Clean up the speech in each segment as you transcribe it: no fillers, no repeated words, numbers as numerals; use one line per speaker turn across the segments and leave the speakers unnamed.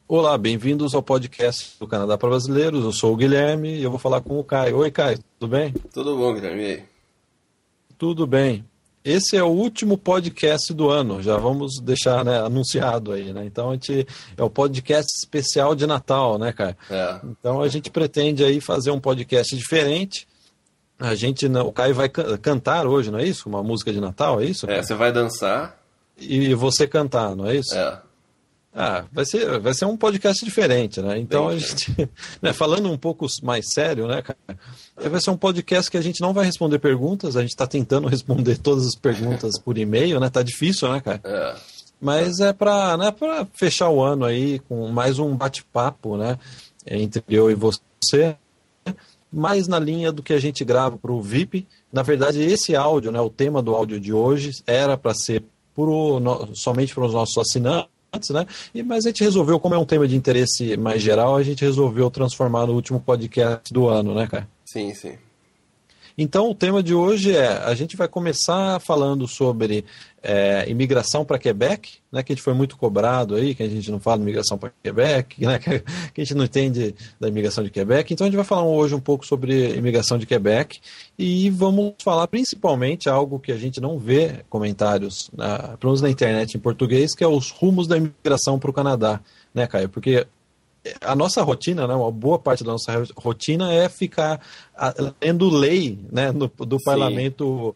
Olá, bem-vindos ao podcast do Canadá para Brasileiros. Eu sou o Guilherme e eu vou falar com o Caio. Oi, Caio, tudo bem?
Tudo bom, Guilherme? E aí?
Tudo bem. Esse é o último podcast do ano, já vamos deixar, né, anunciado aí, né? Então é o podcast especial de Natal, né, Caio?
É.
Então a gente pretende aí fazer um podcast diferente. O Caio vai cantar hoje, não é isso? Uma música de Natal, é isso, Caio?
Você vai dançar?
E você cantar, não é isso?
É.
Vai ser um podcast diferente, né? Então
Bem
a gente, né, falando um pouco mais sério, né, cara? Vai ser um podcast que a gente não vai responder perguntas, a gente está tentando responder todas as perguntas por e-mail, né? Tá difícil, né, cara?
É.
Mas é para, né, para fechar o ano aí com mais um bate-papo, né, entre eu e você, mais na linha do que a gente grava para o VIP. Na verdade, esse áudio, né, o tema do áudio de hoje era para ser somente para os nossos assinantes, né? Mas a gente resolveu, como é um tema de interesse mais geral, a gente resolveu transformar no último podcast do ano, né, cara?
Sim, sim.
Então, o tema de hoje a gente vai começar falando sobre imigração para Quebec, né, que a gente foi muito cobrado aí, que a gente não fala de imigração para Quebec, né, que a gente não entende da imigração de Quebec. Então, a gente vai falar hoje um pouco sobre imigração de Quebec e vamos falar principalmente algo que a gente não vê comentários, pelo menos na internet em português, que é os rumos da imigração para o Canadá, né, Caio? Porque a nossa rotina, né, uma boa parte da nossa rotina é ficar lendo lei, né, do parlamento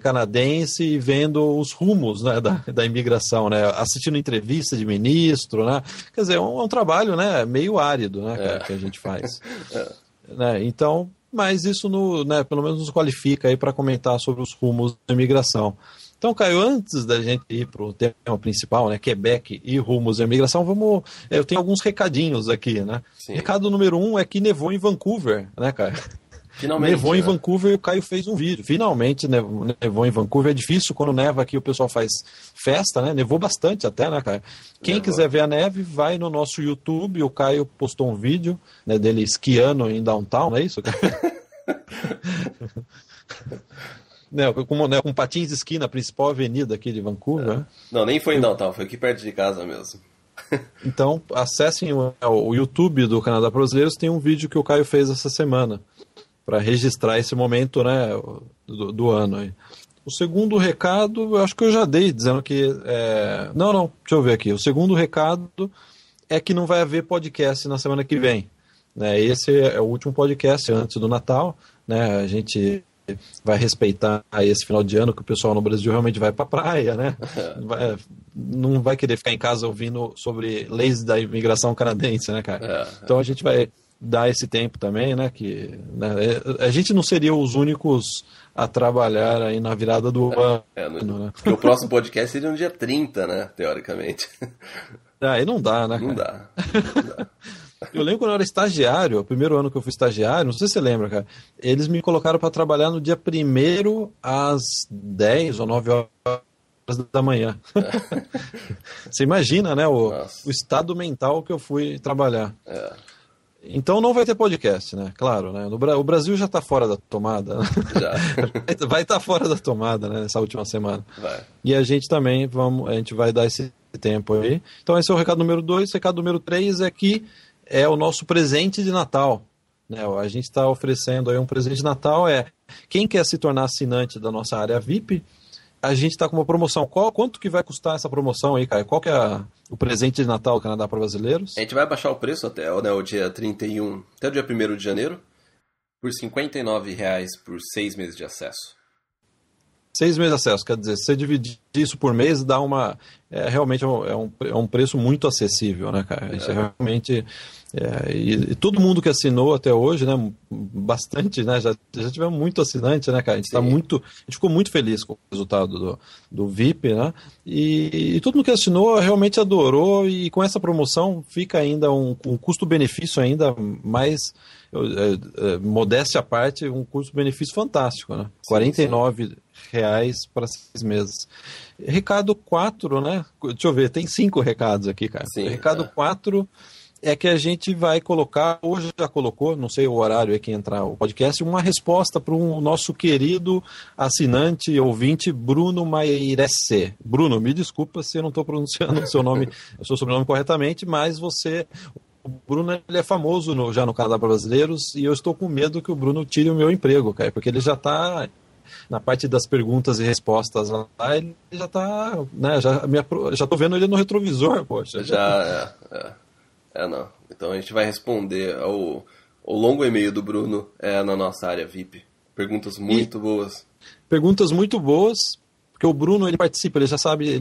canadense e vendo os rumos, né, da imigração, né, assistindo entrevista de ministro, né, quer dizer, é um trabalho, né, meio árido, né, cara, que a gente faz. Né, então, mas isso né, pelo menos nos qualifica aí para comentar sobre os rumos da imigração. Então, Caio, antes da gente ir para o tema principal, né, Quebec e rumos da imigração, eu tenho alguns recadinhos aqui, né?
Sim.
Recado número 1 é que nevou em Vancouver, né, Caio?
Finalmente.
Nevou em
né?
Vancouver e o Caio fez um vídeo. Finalmente nevou em Vancouver. É difícil quando neva aqui, o pessoal faz festa, né? Nevou bastante até, né, Caio? Quem quiser ver a neve, vai no nosso YouTube. O Caio postou um vídeo, né, dele esquiando em downtown, não é isso, Caio? Com patins de esqui na principal avenida aqui de Vancouver. Né?
Não, nem foi em downtown, foi aqui perto de casa mesmo.
Então, acessem o YouTube do Canadá para Brasileiros, tem um vídeo que o Caio fez essa semana, para registrar esse momento, né, do ano. Aí. O segundo recado, eu acho que eu já dei, dizendo que... Não, deixa eu ver aqui. O segundo recado é que não vai haver podcast na semana que vem. Né? Esse é o último podcast antes do Natal. Né? A gente vai respeitar esse final de ano que o pessoal no Brasil realmente vai para a praia, né? Não vai querer ficar em casa ouvindo sobre leis da imigração canadense, né, cara? Então a gente vai dar esse tempo também, né? Né, a gente não seria os únicos a trabalhar aí na virada do ano, né?
Porque o próximo podcast seria no dia 30, né? Teoricamente.
Aí não dá, né, cara?
Não dá.
Eu lembro quando eu era estagiário, o primeiro ano que eu fui estagiário, não sei se você lembra, cara, eles me colocaram para trabalhar no dia 1º às 10 ou 9 horas da manhã. Você imagina, né, o estado mental que eu fui trabalhar. Então não vai ter podcast, né? Claro, né? O Brasil já está fora da tomada. Né?
Já.
Vai estar fora da tomada, né? Nessa última semana.
Vai.
E a gente também a gente vai dar esse tempo aí. Então esse é o recado número 2. O recado número 3 é que é o nosso presente de Natal. Né? A gente está oferecendo aí um presente de Natal. Quem quer se tornar assinante da nossa área VIP, a gente está com uma promoção. Quanto que vai custar essa promoção aí, Caio? Qual que é o presente de Natal do Canadá para brasileiros?
A gente vai baixar o preço até o dia 31, até o dia 1º de janeiro, por R$ 59,00 por 6 meses de acesso.
6 meses de acesso, quer dizer, se você dividir isso por mês, dá realmente é um preço muito acessível, né, cara? Isso realmente... E todo mundo que assinou até hoje, né, bastante, né, já tivemos muito assinante, né, cara? A gente ficou muito feliz com o resultado do VIP, né? E todo mundo que assinou realmente adorou, e com essa promoção fica ainda um custo-benefício ainda mais... modéstia à parte, um custo-benefício fantástico, né? R$ 49,00 para 6 meses. Recado 4, né? Deixa eu ver, tem 5 recados aqui, cara.
Sim,
Recado 4 é que a gente vai colocar, hoje já colocou, não sei o horário é que entrar o podcast, uma resposta para o nosso querido assinante, ouvinte, Bruno Mairesse. Bruno, me desculpa se eu não estou pronunciando o seu sobrenome corretamente, mas o Bruno ele é famoso já no Canadá para Brasileiros e eu estou com medo que o Bruno tire o meu emprego, cara, porque ele já está na parte das perguntas e respostas lá, ele já está, né, já tô vendo ele no retrovisor, poxa.
Já, não. Então a gente vai responder ao longo e-mail do Bruno na nossa área VIP. Perguntas muito boas.
Perguntas muito boas, porque o Bruno, ele participa, ele já sabe,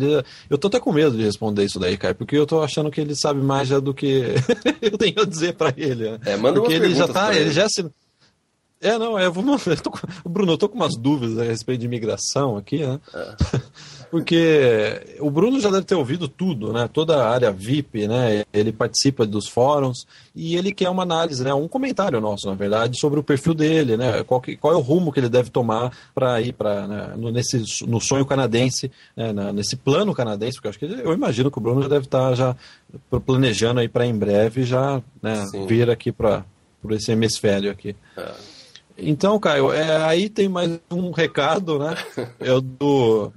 eu tô até com medo de responder isso daí, cara, porque eu tô achando que ele sabe mais já do que eu tenho a dizer pra ele. Né?
Manda
porque
umas
ele já
perguntas
tá,
pra
ele já se... Bruno, eu tô com umas dúvidas a respeito de imigração aqui, né? Porque o Bruno já deve ter ouvido tudo, né? Toda a área VIP, né? Ele participa dos fóruns e ele quer uma análise, né? Um comentário nosso, na verdade, sobre o perfil dele, né? Qual é o rumo que ele deve tomar para ir né? no sonho canadense, né? Nesse plano canadense, porque eu imagino que o Bruno já deve estar já planejando aí para em breve já, né? Vir aqui por esse hemisfério aqui. Então, Caio, aí tem mais um recado, né? Eu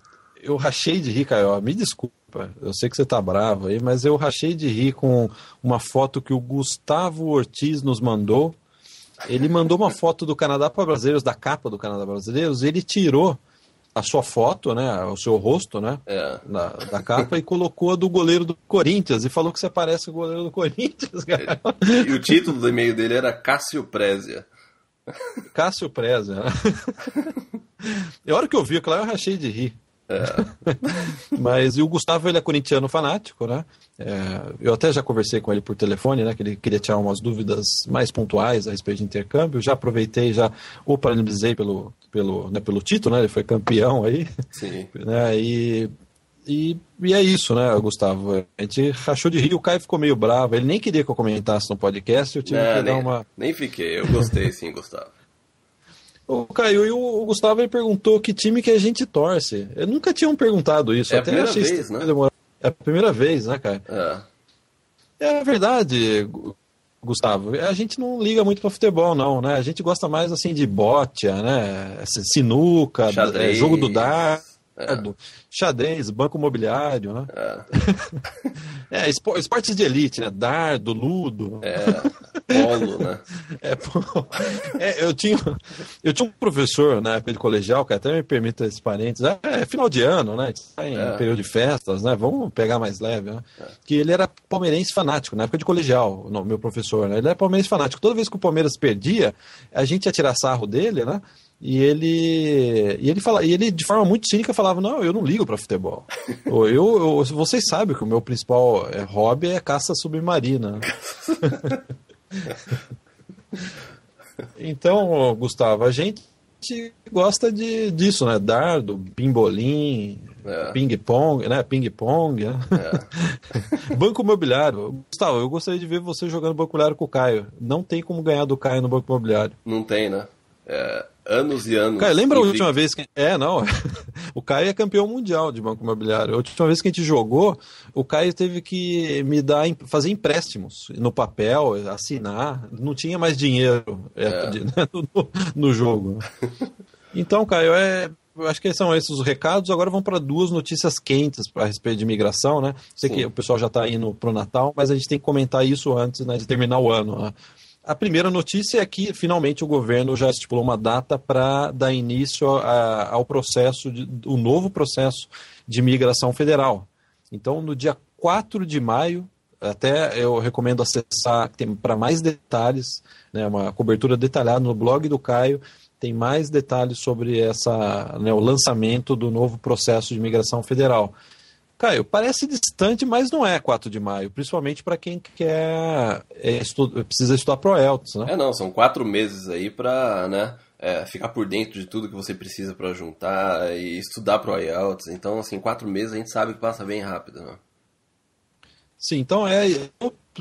rachei de rir, Caio. Me desculpa, eu sei que você tá bravo aí, mas eu rachei de rir com uma foto que o Gustavo Ortiz nos mandou. Ele mandou uma foto do Canadá para Brasileiros, da capa do Canadá para Brasileiros, e ele tirou a sua foto, né, o seu rosto, né, da capa, e colocou a do goleiro do Corinthians, e falou que você parece o goleiro do Corinthians, cara.
E o título do e-mail dele era Cássio Prézia.
Cássio Prézia. E a hora que eu vi aquilo lá, eu rachei de rir. Mas e o Gustavo, ele é corintiano fanático, né? Eu até já conversei com ele por telefone, né? Que ele queria tirar umas dúvidas mais pontuais a respeito de intercâmbio. Já aproveitei, já o parabenizei pelo título, né? Ele foi campeão aí.
Sim.
Né? E é isso, né, Gustavo? A gente rachou de rir, o Caio ficou meio bravo. Ele nem queria que eu comentasse no podcast, eu tive que dar uma...
Nem fiquei, eu gostei sim, Gustavo.
O Caio, e o Gustavo ele perguntou que time que a gente torce. Eu nunca tinham perguntado isso.
É
até
a primeira
achei
vez, né?
É a primeira vez, né, cara? É verdade, Gustavo. A gente não liga muito para futebol, não, né? A gente gosta mais, assim, de bótia, né? Sinuca,
xadrez,
jogo do dardo, xadrez, banco imobiliário, né? Esportes de elite, né? Dardo, ludo.
Polo, né?
Eu tinha um professor na época de colegial, que até me permita esse parênteses, final de ano, né? A gente tá em período de festas, né? Vamos pegar mais leve, né? Que ele era palmeirense fanático, na época de colegial, meu professor, né? Ele era palmeirense fanático. Toda vez que o Palmeiras perdia, a gente ia tirar sarro dele, né? E ele de forma muito cínica falava: não, eu não ligo para futebol. Vocês sabem que o meu principal hobby é caça submarina. Então, Gustavo, a gente gosta disso, né? Dardo, pimbolim, ping-pong, né? Ping-pong, né? Banco imobiliário. Gustavo, eu gostaria de ver você jogando banco imobiliário com o Caio. Não tem como ganhar do Caio no banco imobiliário.
Não tem, né? Anos e anos.
Caio, lembra a última vez que... não. O Caio é campeão mundial de banco imobiliário. A última vez que a gente jogou, o Caio teve que fazer empréstimos no papel, assinar. Não tinha mais dinheiro no jogo. Então, Caio, eu acho que são esses os recados. Agora vamos para duas notícias quentes a respeito de imigração, né? Sei que o pessoal já está indo pro Natal, mas a gente tem que comentar isso antes, né, de terminar o ano, né? A primeira notícia é que, finalmente, o governo já estipulou uma data para dar início ao processo, o novo processo de imigração federal. Então, no dia 4 de maio, até eu recomendo acessar para mais detalhes, né, uma cobertura detalhada no blog do Caio, tem mais detalhes sobre o lançamento do novo processo de imigração federal. Caio, parece distante, mas não é 4 de maio, principalmente para quem precisa estudar pro IELTS, né?
São 4 meses aí para, né, ficar por dentro de tudo que você precisa para juntar e estudar pro IELTS. Então, assim, 4 meses a gente sabe que passa bem rápido, né?
Sim, então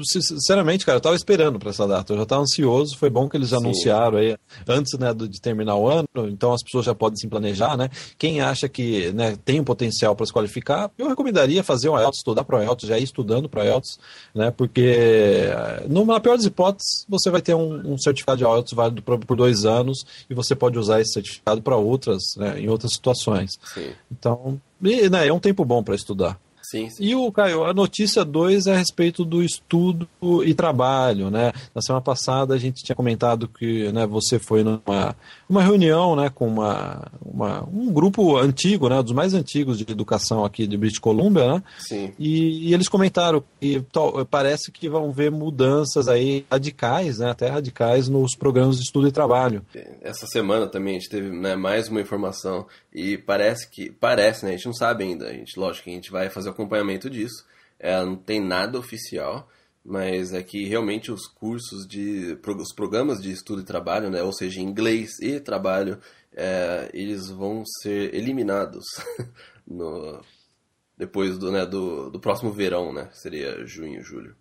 sinceramente, cara, eu tava esperando para essa data, eu já tava ansioso, foi bom que eles anunciaram aí antes, né, de terminar o ano, então as pessoas já podem se planejar, né? Quem acha que, né, tem um potencial para se qualificar, eu recomendaria fazer um IELTS, estudar para o IELTS, já ir estudando para o IELTS, né? Porque na pior das hipóteses, você vai ter um certificado de IELTS válido por 2 anos e você pode usar esse certificado para outras, né, em outras situações.
Sim.
Então, né, é um tempo bom para estudar.
Sim, sim.
E Caio, a notícia 2 é a respeito do estudo e trabalho, né? Na semana passada a gente tinha comentado que, né, você foi numa reunião, né, com um grupo antigo, né, dos mais antigos de educação aqui de British Columbia, né?
Sim.
E eles comentaram que parece que vão ver mudanças aí radicais, né, até radicais nos programas de estudo e trabalho.
Essa semana também a gente teve, né, mais uma informação e parece, né, a gente não sabe ainda, lógico que a gente vai fazer o acompanhamento disso, não tem nada oficial, mas é que realmente os cursos os programas de estudo e trabalho, né, ou seja, inglês e trabalho, eles vão ser eliminados depois do próximo verão, né, seria junho, julho.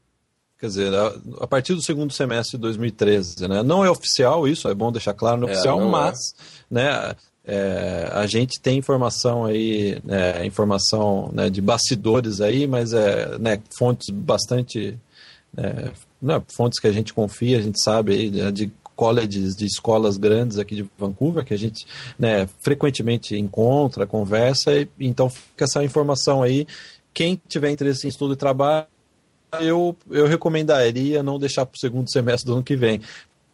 Quer dizer, a partir do segundo semestre de 2013, né? Não é oficial isso, é bom deixar claro, não é oficial, mas né, a gente tem informação aí, informação, né, de bastidores aí, mas né, fontes bastante, né, fontes que a gente confia, a gente sabe aí, né, de colleges, de escolas grandes aqui de Vancouver, que a gente, né, frequentemente encontra, conversa, e então fica essa informação aí. Quem tiver interesse em estudo e trabalho, eu recomendaria não deixar para o segundo semestre do ano que vem,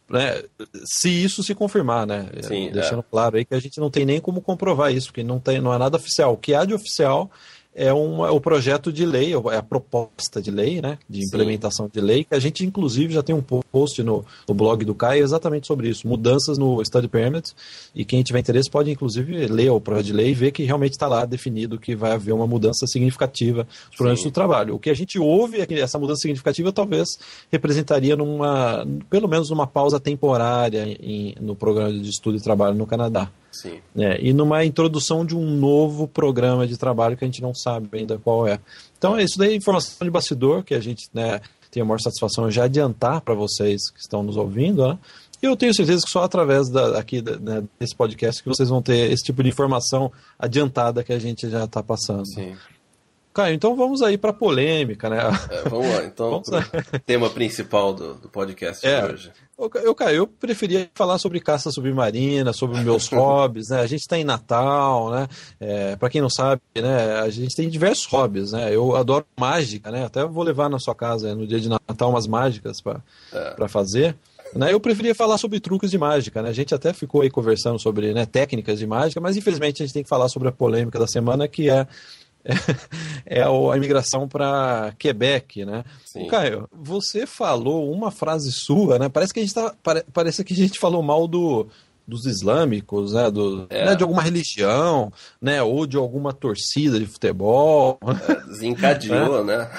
né? Se isso se confirmar, né?
Sim,
deixando claro aí que a gente não tem nem como comprovar isso, porque não é nada oficial. O que há de oficial é o projeto de lei, é a proposta de lei, né, de implementação de lei, que a gente inclusive já tem um post no blog do Caio exatamente sobre isso, mudanças no Study Permit, e quem tiver interesse pode inclusive ler o projeto de lei e ver que realmente está lá definido que vai haver uma mudança significativa nos programas do trabalho. O que a gente ouve é que essa mudança significativa talvez representaria pelo menos numa pausa temporária no programa de estudo e trabalho no Canadá.
Sim.
E numa introdução de um novo programa de trabalho que a gente não sabe ainda qual é. Então, isso daí é informação de bastidor que a gente, né, tem a maior satisfação já adiantar para vocês que estão nos ouvindo, né? E eu tenho certeza que só através né, desse podcast que vocês vão ter esse tipo de informação adiantada que a gente já está passando.
Sim.
Caio, então vamos aí para a polêmica, né?
Vamos lá, então, o tema principal do podcast de hoje.
Caio, eu preferia falar sobre caça submarina, sobre meus hobbies, né? A gente está em Natal, né? Para quem não sabe, né? A gente tem diversos hobbies, né? Eu adoro mágica, né? Até vou levar na sua casa no dia de Natal umas mágicas para fazer. Né, eu preferia falar sobre truques de mágica, né? A gente até ficou aí conversando sobre, né, técnicas de mágica, mas infelizmente a gente tem que falar sobre a polêmica da semana, que é a imigração para Quebec, né?
Sim.
Caio, você falou uma frase sua, né? Parece que parece que a gente falou mal dos islâmicos, né? Né, de alguma religião, né? Ou de alguma torcida de futebol.
Desencadeou, né?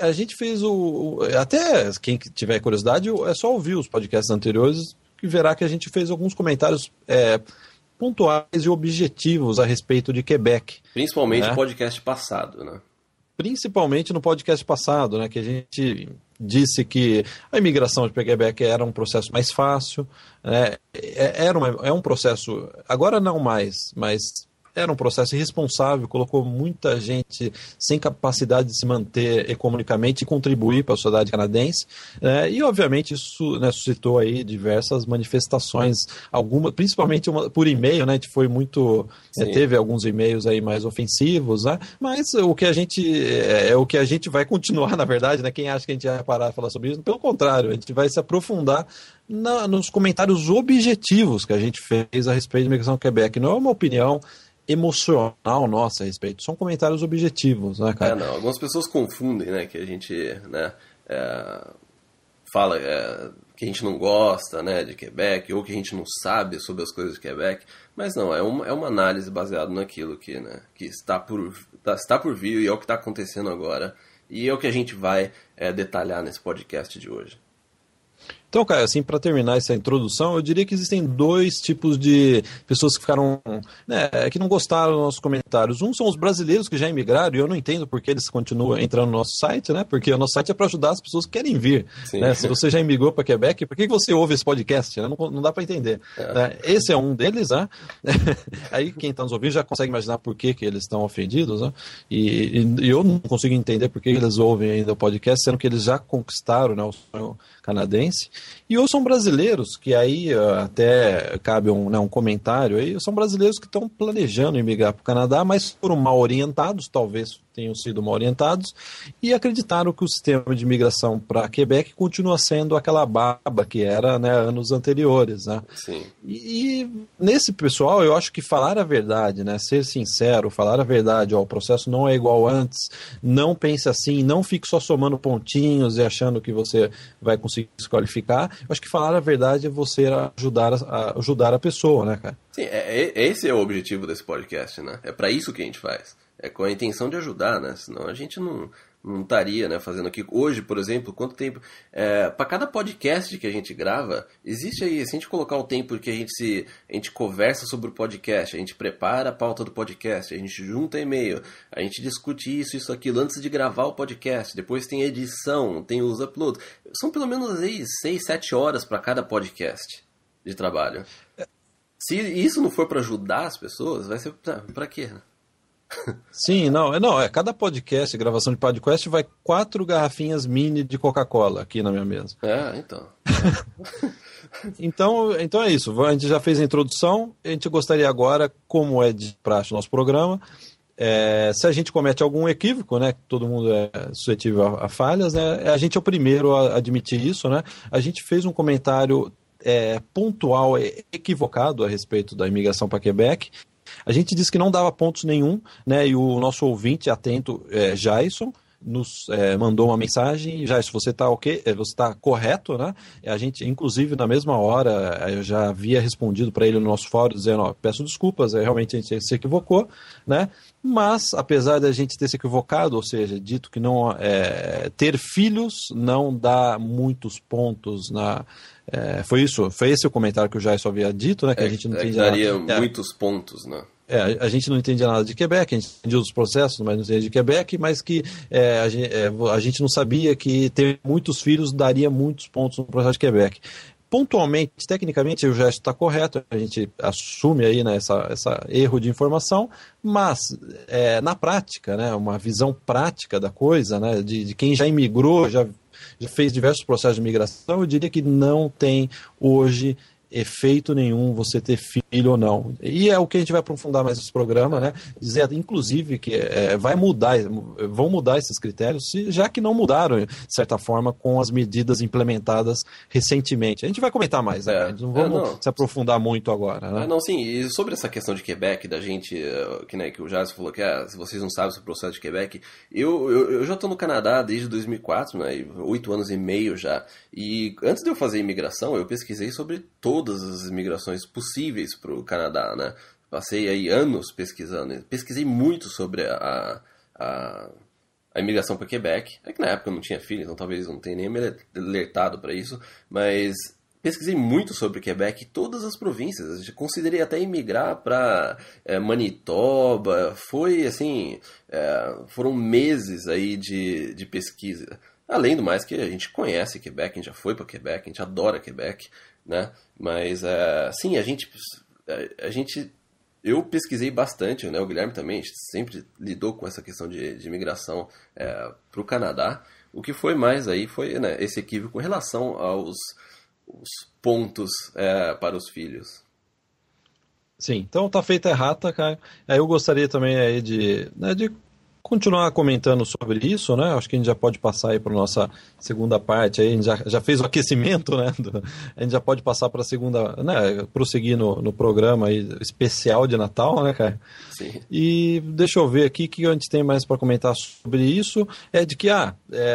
A gente fez até quem tiver curiosidade, é só ouvir os podcasts anteriores que verá que a gente fez alguns comentários pontuais e objetivos a respeito de Quebec.
Principalmente no podcast passado, né? Principalmente
no podcast passado, né? Que a gente disse que a imigração de Quebec era um processo mais fácil, né? É um processo, agora não mais, mas era um processo irresponsável, colocou muita gente sem capacidade de se manter economicamente e contribuir para a sociedade canadense, e obviamente isso, né, suscitou aí diversas manifestações, principalmente por e-mail, né, que foi muito, teve alguns e-mails aí mais ofensivos, né, mas o que a gente vai continuar, na verdade, né, quem acha que a gente vai parar de falar sobre isso, pelo contrário, a gente vai se aprofundar nos comentários objetivos que a gente fez a respeito da imigração Quebec. Não é uma opinião emocional nossa a respeito, são comentários objetivos, né, cara?
Algumas pessoas confundem, né, que a gente, né, fala que a gente não gosta, né, de Quebec, ou que a gente não sabe sobre as coisas de Quebec, mas não, é uma análise baseada naquilo que, né, que está por vir e é o que está acontecendo agora, e é o que a gente vai detalhar nesse podcast de hoje.
Então, cara, assim, para terminar essa introdução, eu diria que existem dois tipos de pessoas que ficaram, né, que não gostaram dos nossos comentários. Um são os brasileiros que já emigraram, e eu não entendo por que eles continuam entrando no nosso site, né? Porque o nosso site é para ajudar as pessoas que querem vir. Né? Se você já emigrou para Quebec, por que você ouve esse podcast? Né? Não dá para entender. Né? Esse é um deles, né? Aí quem está nos ouvindo já consegue imaginar por que eles estão ofendidos, né? E eu não consigo entender por que eles ouvem ainda o podcast, sendo que eles já conquistaram, né, o sonho canadense. E ou são brasileiros, que aí até cabe um comentário aí, são brasileiros que estão planejando emigrar para o Canadá, mas foram mal orientados, talvez tenham sido mal orientados, e acreditaram que o sistema de imigração para Quebec continua sendo aquela baba que era, né, anos anteriores. Né?
Sim.
E nesse pessoal, eu acho que falar a verdade, né, ser sincero, falar a verdade, ó, o processo não é igual antes, não pense assim, não fique só somando pontinhos e achando que você vai conseguir se qualificar. Eu acho que falar a verdade é você ajudar a pessoa, né, cara?
Sim, esse é o objetivo desse podcast, né? É para isso que a gente faz. É com a intenção de ajudar, né? Senão a gente não estaria, né, fazendo aqui. Hoje, por exemplo, quanto tempo... para cada podcast que a gente grava, existe aí, se a gente colocar o tempo que a gente conversa sobre o podcast, a gente prepara a pauta do podcast, a gente junta e-mail, a gente discute isso, aquilo, antes de gravar o podcast, depois tem edição, tem os uploads. São pelo menos aí 6, 7 horas para cada podcast de trabalho. Se isso não for para ajudar as pessoas, vai ser para quê, né?
Sim, cada podcast, gravação de podcast, vai 4 garrafinhas mini de Coca-Cola aqui na minha mesa.
Então.
Então é isso, a gente já fez a introdução, a gente gostaria agora, como é de praxe no nosso programa, se a gente comete algum equívoco, né, que todo mundo é suscetível a falhas, né, a gente é o primeiro a admitir isso, né, a gente fez um comentário pontual, equivocado a respeito da imigração para Quebec. A gente disse que não dava pontos nenhum, né? E o nosso ouvinte atento, Jason, nos mandou uma mensagem. Jason, você está ok? Você está correto, né? A gente, inclusive, na mesma hora, eu já havia respondido para ele no nosso fórum, dizendo, peço desculpas, realmente a gente se equivocou, né? Mas, apesar da gente ter se equivocado, ou seja, dito que não ter filhos não dá muitos pontos na... foi esse o comentário que o Jason havia dito, né? Que a gente não entendia
daria muitos pontos, né?
A gente não entendia nada de Quebec, a gente entendia os processos, mas não entendia de Quebec, mas que a gente não sabia que ter muitos filhos daria muitos pontos no processo de Quebec. Pontualmente, tecnicamente, o gesto está correto, a gente assume aí, né, essa erro de informação, mas na prática, né, uma visão prática da coisa, né, de quem já imigrou, já fez diversos processos de imigração, eu diria que não tem hoje efeito nenhum você ter filho ou não. E é o que a gente vai aprofundar mais nesse programa, né? Dizer, inclusive, que vão mudar esses critérios, já que não mudaram, de certa forma, com as medidas implementadas recentemente. A gente vai comentar mais, né? Não vamos se aprofundar muito agora, né?
Não, sim, e sobre essa questão de Quebec, da gente, que o Jason falou que se vocês não sabem sobre o processo de Quebec, eu já estou no Canadá desde 2004, né? 8 anos e meio já. E antes de eu fazer imigração, eu pesquisei sobre todas as imigrações possíveis para o Canadá, né? Passei aí anos pesquisando. Pesquisei muito sobre a imigração para Quebec. É que na época eu não tinha filho, então talvez eu não tenha nem me alertado para isso. Mas pesquisei muito sobre Quebec e todas as províncias. Eu considerei até imigrar para Manitoba. Foi assim, foram meses aí de pesquisa. Além do mais que a gente conhece Quebec, a gente já foi para Quebec, a gente adora Quebec, né? Mas, sim, eu pesquisei bastante, né? O Guilherme também, a gente sempre lidou com essa questão de imigração para o Canadá. O que foi mais aí foi, né, esse equívoco com relação aos pontos para os filhos.
Sim, então tá feita a errata, cara. Eu gostaria também aí de continuar comentando sobre isso, né? Acho que a gente já pode passar aí para a nossa segunda parte. Aí a gente já fez o aquecimento, né? A gente já pode passar para a segunda, né? Prosseguir no programa aí, especial de Natal, né, cara?
Sim.
E deixa eu ver aqui o que a gente tem mais para comentar sobre isso. De que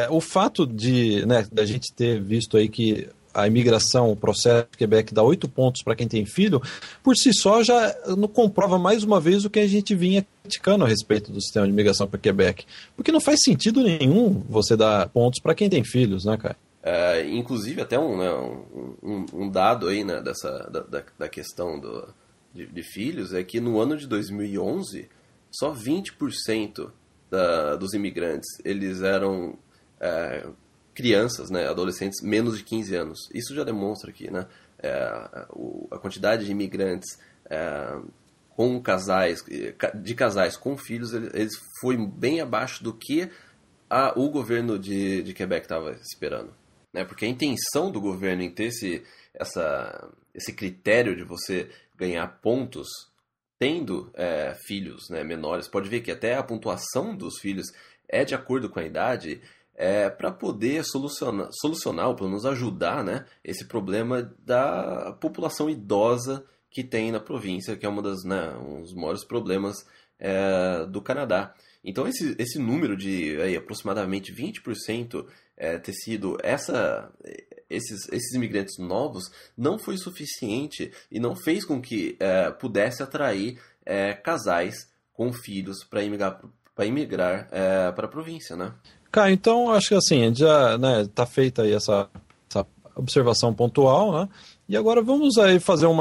o fato da gente ter visto aí que a imigração, o processo de Quebec dá 8 pontos para quem tem filho, por si só já não comprova mais uma vez o que a gente vinha criticando a respeito do sistema de imigração para Quebec. Porque não faz sentido nenhum você dar pontos para quem tem filhos, né, cara?
Inclusive até um dado aí, né, da questão de filhos é que no ano de 2011 só 20% dos imigrantes eles eram crianças, né, adolescentes menos de 15 anos. Isso já demonstra que, né, a quantidade de imigrantes com casais com filhos, eles foi bem abaixo do que o governo de Quebec estava esperando. Né? Porque a intenção do governo em ter esse critério de você ganhar pontos tendo filhos, né, menores, pode ver que até a pontuação dos filhos é de acordo com a idade, para poder solucionar, ou pelo menos ajudar, né, esse problema da população idosa que tem na província, que é um dos maiores problemas do Canadá. Então esse número de aproximadamente 20% ter sido esses imigrantes novos não foi suficiente e não fez com que pudesse atrair casais com filhos para imigrar para a província, né?
Cara, então acho que assim, já, né, tá feita aí essa observação pontual, né? E agora vamos aí fazer um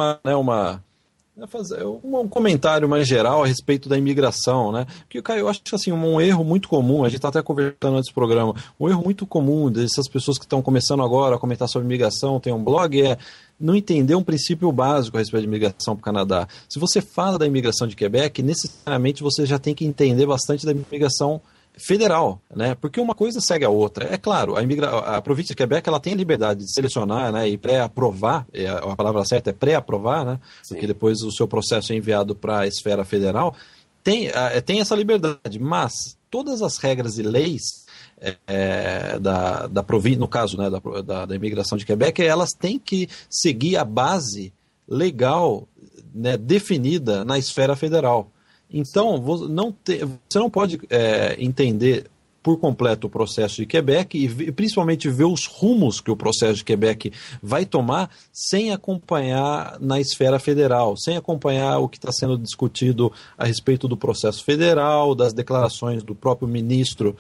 comentário mais geral a respeito da imigração, né? Porque, cara, eu acho que assim, um erro muito comum, a gente está até conversando antes do programa, um erro muito comum dessas pessoas que estão começando agora a comentar sobre imigração, tem um blog, não entender um princípio básico a respeito de imigração para o Canadá. Se você fala da imigração de Quebec, necessariamente você já tem que entender bastante da imigração federal, né? Porque uma coisa segue a outra. É claro, a província de Quebec ela tem a liberdade de selecionar, né, e pré-aprovar, a palavra certa é pré-aprovar, né? Sim. Porque depois o seu processo é enviado para a esfera federal, tem essa liberdade, mas todas as regras e leis da província, no caso, né, da imigração de Quebec, elas têm que seguir a base legal, né, definida na esfera federal. Então, você não pode entender por completo o processo de Quebec e principalmente ver os rumos que o processo de Quebec vai tomar sem acompanhar na esfera federal, sem acompanhar o que está sendo discutido a respeito do processo federal, das declarações do próprio ministro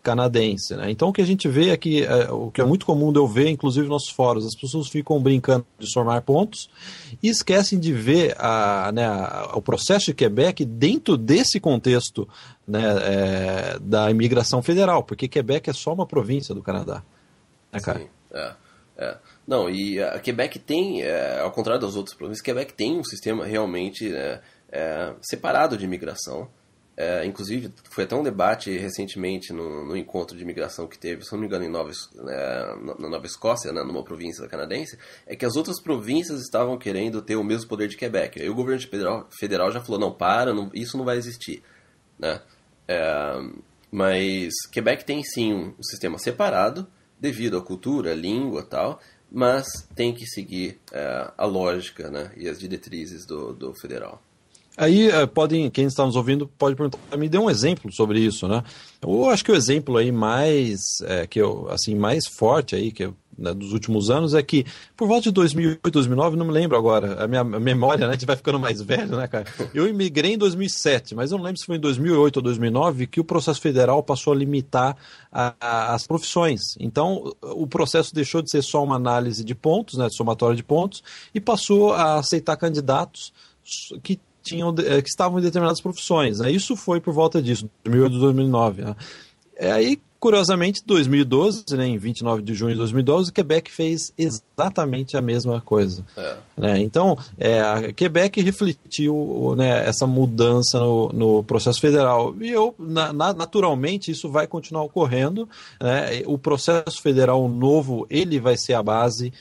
canadense, né? Então o que a gente vê é que o que é muito comum de eu ver, inclusive nos fóruns, as pessoas ficam brincando de somar pontos e esquecem de ver o processo de Quebec dentro desse contexto, né, da imigração federal, porque Quebec é só uma província do Canadá, né, cara?
Sim, Não, e a Quebec tem, ao contrário das outras províncias, Quebec tem um sistema realmente separado de imigração. Inclusive, foi até um debate recentemente no encontro de imigração que teve, se não me engano, na Nova Escócia, né, numa província canadense, é que as outras províncias estavam querendo ter o mesmo poder de Quebec. Aí o governo federal já falou, isso não vai existir. Né? Mas Quebec tem sim um sistema separado, devido à cultura, à língua e tal, mas tem que seguir a lógica, né, e as diretrizes do federal.
Aí quem está nos ouvindo pode perguntar, me dê um exemplo sobre isso, né? Eu acho que o exemplo aí mais forte aí, né, dos últimos anos é que por volta de 2008, 2009, não me lembro agora, a minha memória, né, a gente vai ficando mais velho, né, cara? Eu imigrei em 2007, mas eu não lembro se foi em 2008 ou 2009 que o processo federal passou a limitar as profissões. Então, o processo deixou de ser só uma análise de pontos, né, de somatória de pontos, e passou a aceitar candidatos que estavam em determinadas profissões, né? Isso foi por volta disso, 2008 e 2009. Né? Aí, curiosamente, em 2012, né, em 29 de junho de 2012, Quebec fez exatamente a mesma coisa. Né? Então, a Quebec refletiu, né, essa mudança no processo federal. E naturalmente, isso vai continuar ocorrendo. Né? O processo federal novo, ele vai ser a base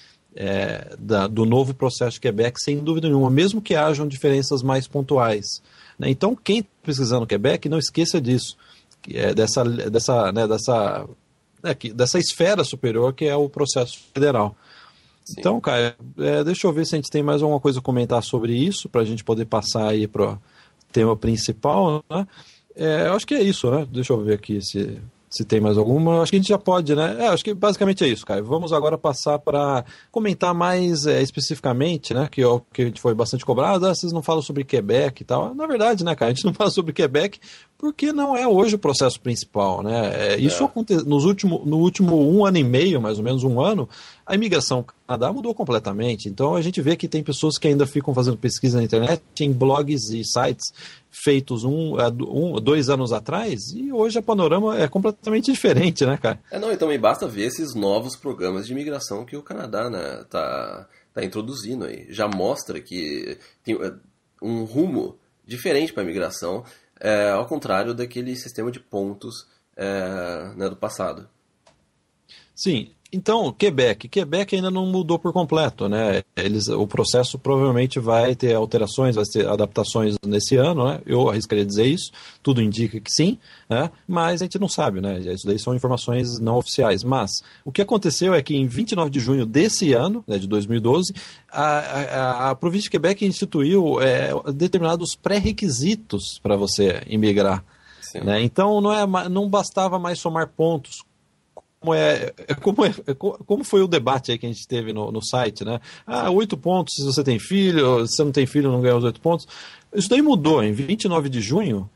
do novo processo de Quebec, sem dúvida nenhuma, mesmo que hajam diferenças mais pontuais. Né? Então, quem está pesquisando Quebec, não esqueça disso, dessa esfera superior que é o processo federal. Sim. Então, cara, deixa eu ver se a gente tem mais alguma coisa a comentar sobre isso, para a gente poder passar aí para o tema principal. Né? Eu acho que é isso, né? Deixa eu ver aqui se tem mais alguma. Acho que a gente já pode, né? Acho que basicamente é isso, Caio. Vamos agora passar para comentar mais especificamente, né? Que a gente foi bastante cobrado. Vocês não falam sobre Quebec e tal. Na verdade, né, Caio? A gente não fala sobre Quebec porque não é hoje o processo principal, né? Isso aconteceu no último 1 ano e meio, mais ou menos 1 ano, a imigração ao Canadá mudou completamente. Então a gente vê que tem pessoas que ainda ficam fazendo pesquisa na internet, em blogs e sites feitos 2 anos atrás, e hoje a panorama é completamente diferente, né, cara?
Não, e também basta ver esses novos programas de imigração que o Canadá, né, tá introduzindo aí. Já mostra que tem um rumo diferente para a imigração, ao contrário daquele sistema de pontos né, do passado.
Sim, então, Quebec ainda não mudou por completo, né? O processo provavelmente vai ter alterações, vai ter adaptações nesse ano, né? Eu arriscaria dizer isso, tudo indica que sim, né? Mas a gente não sabe, né? Isso daí são informações não oficiais. Mas o que aconteceu é que em 29 de junho desse ano, né, de 2012, a província de Quebec instituiu determinados pré-requisitos para você imigrar. Né? Então não bastava mais somar pontos. Como foi o debate aí que a gente teve no site, né? 8 pontos se você tem filho, se você não tem filho não ganha os 8 pontos. Isso daí mudou. Em 29 de junho,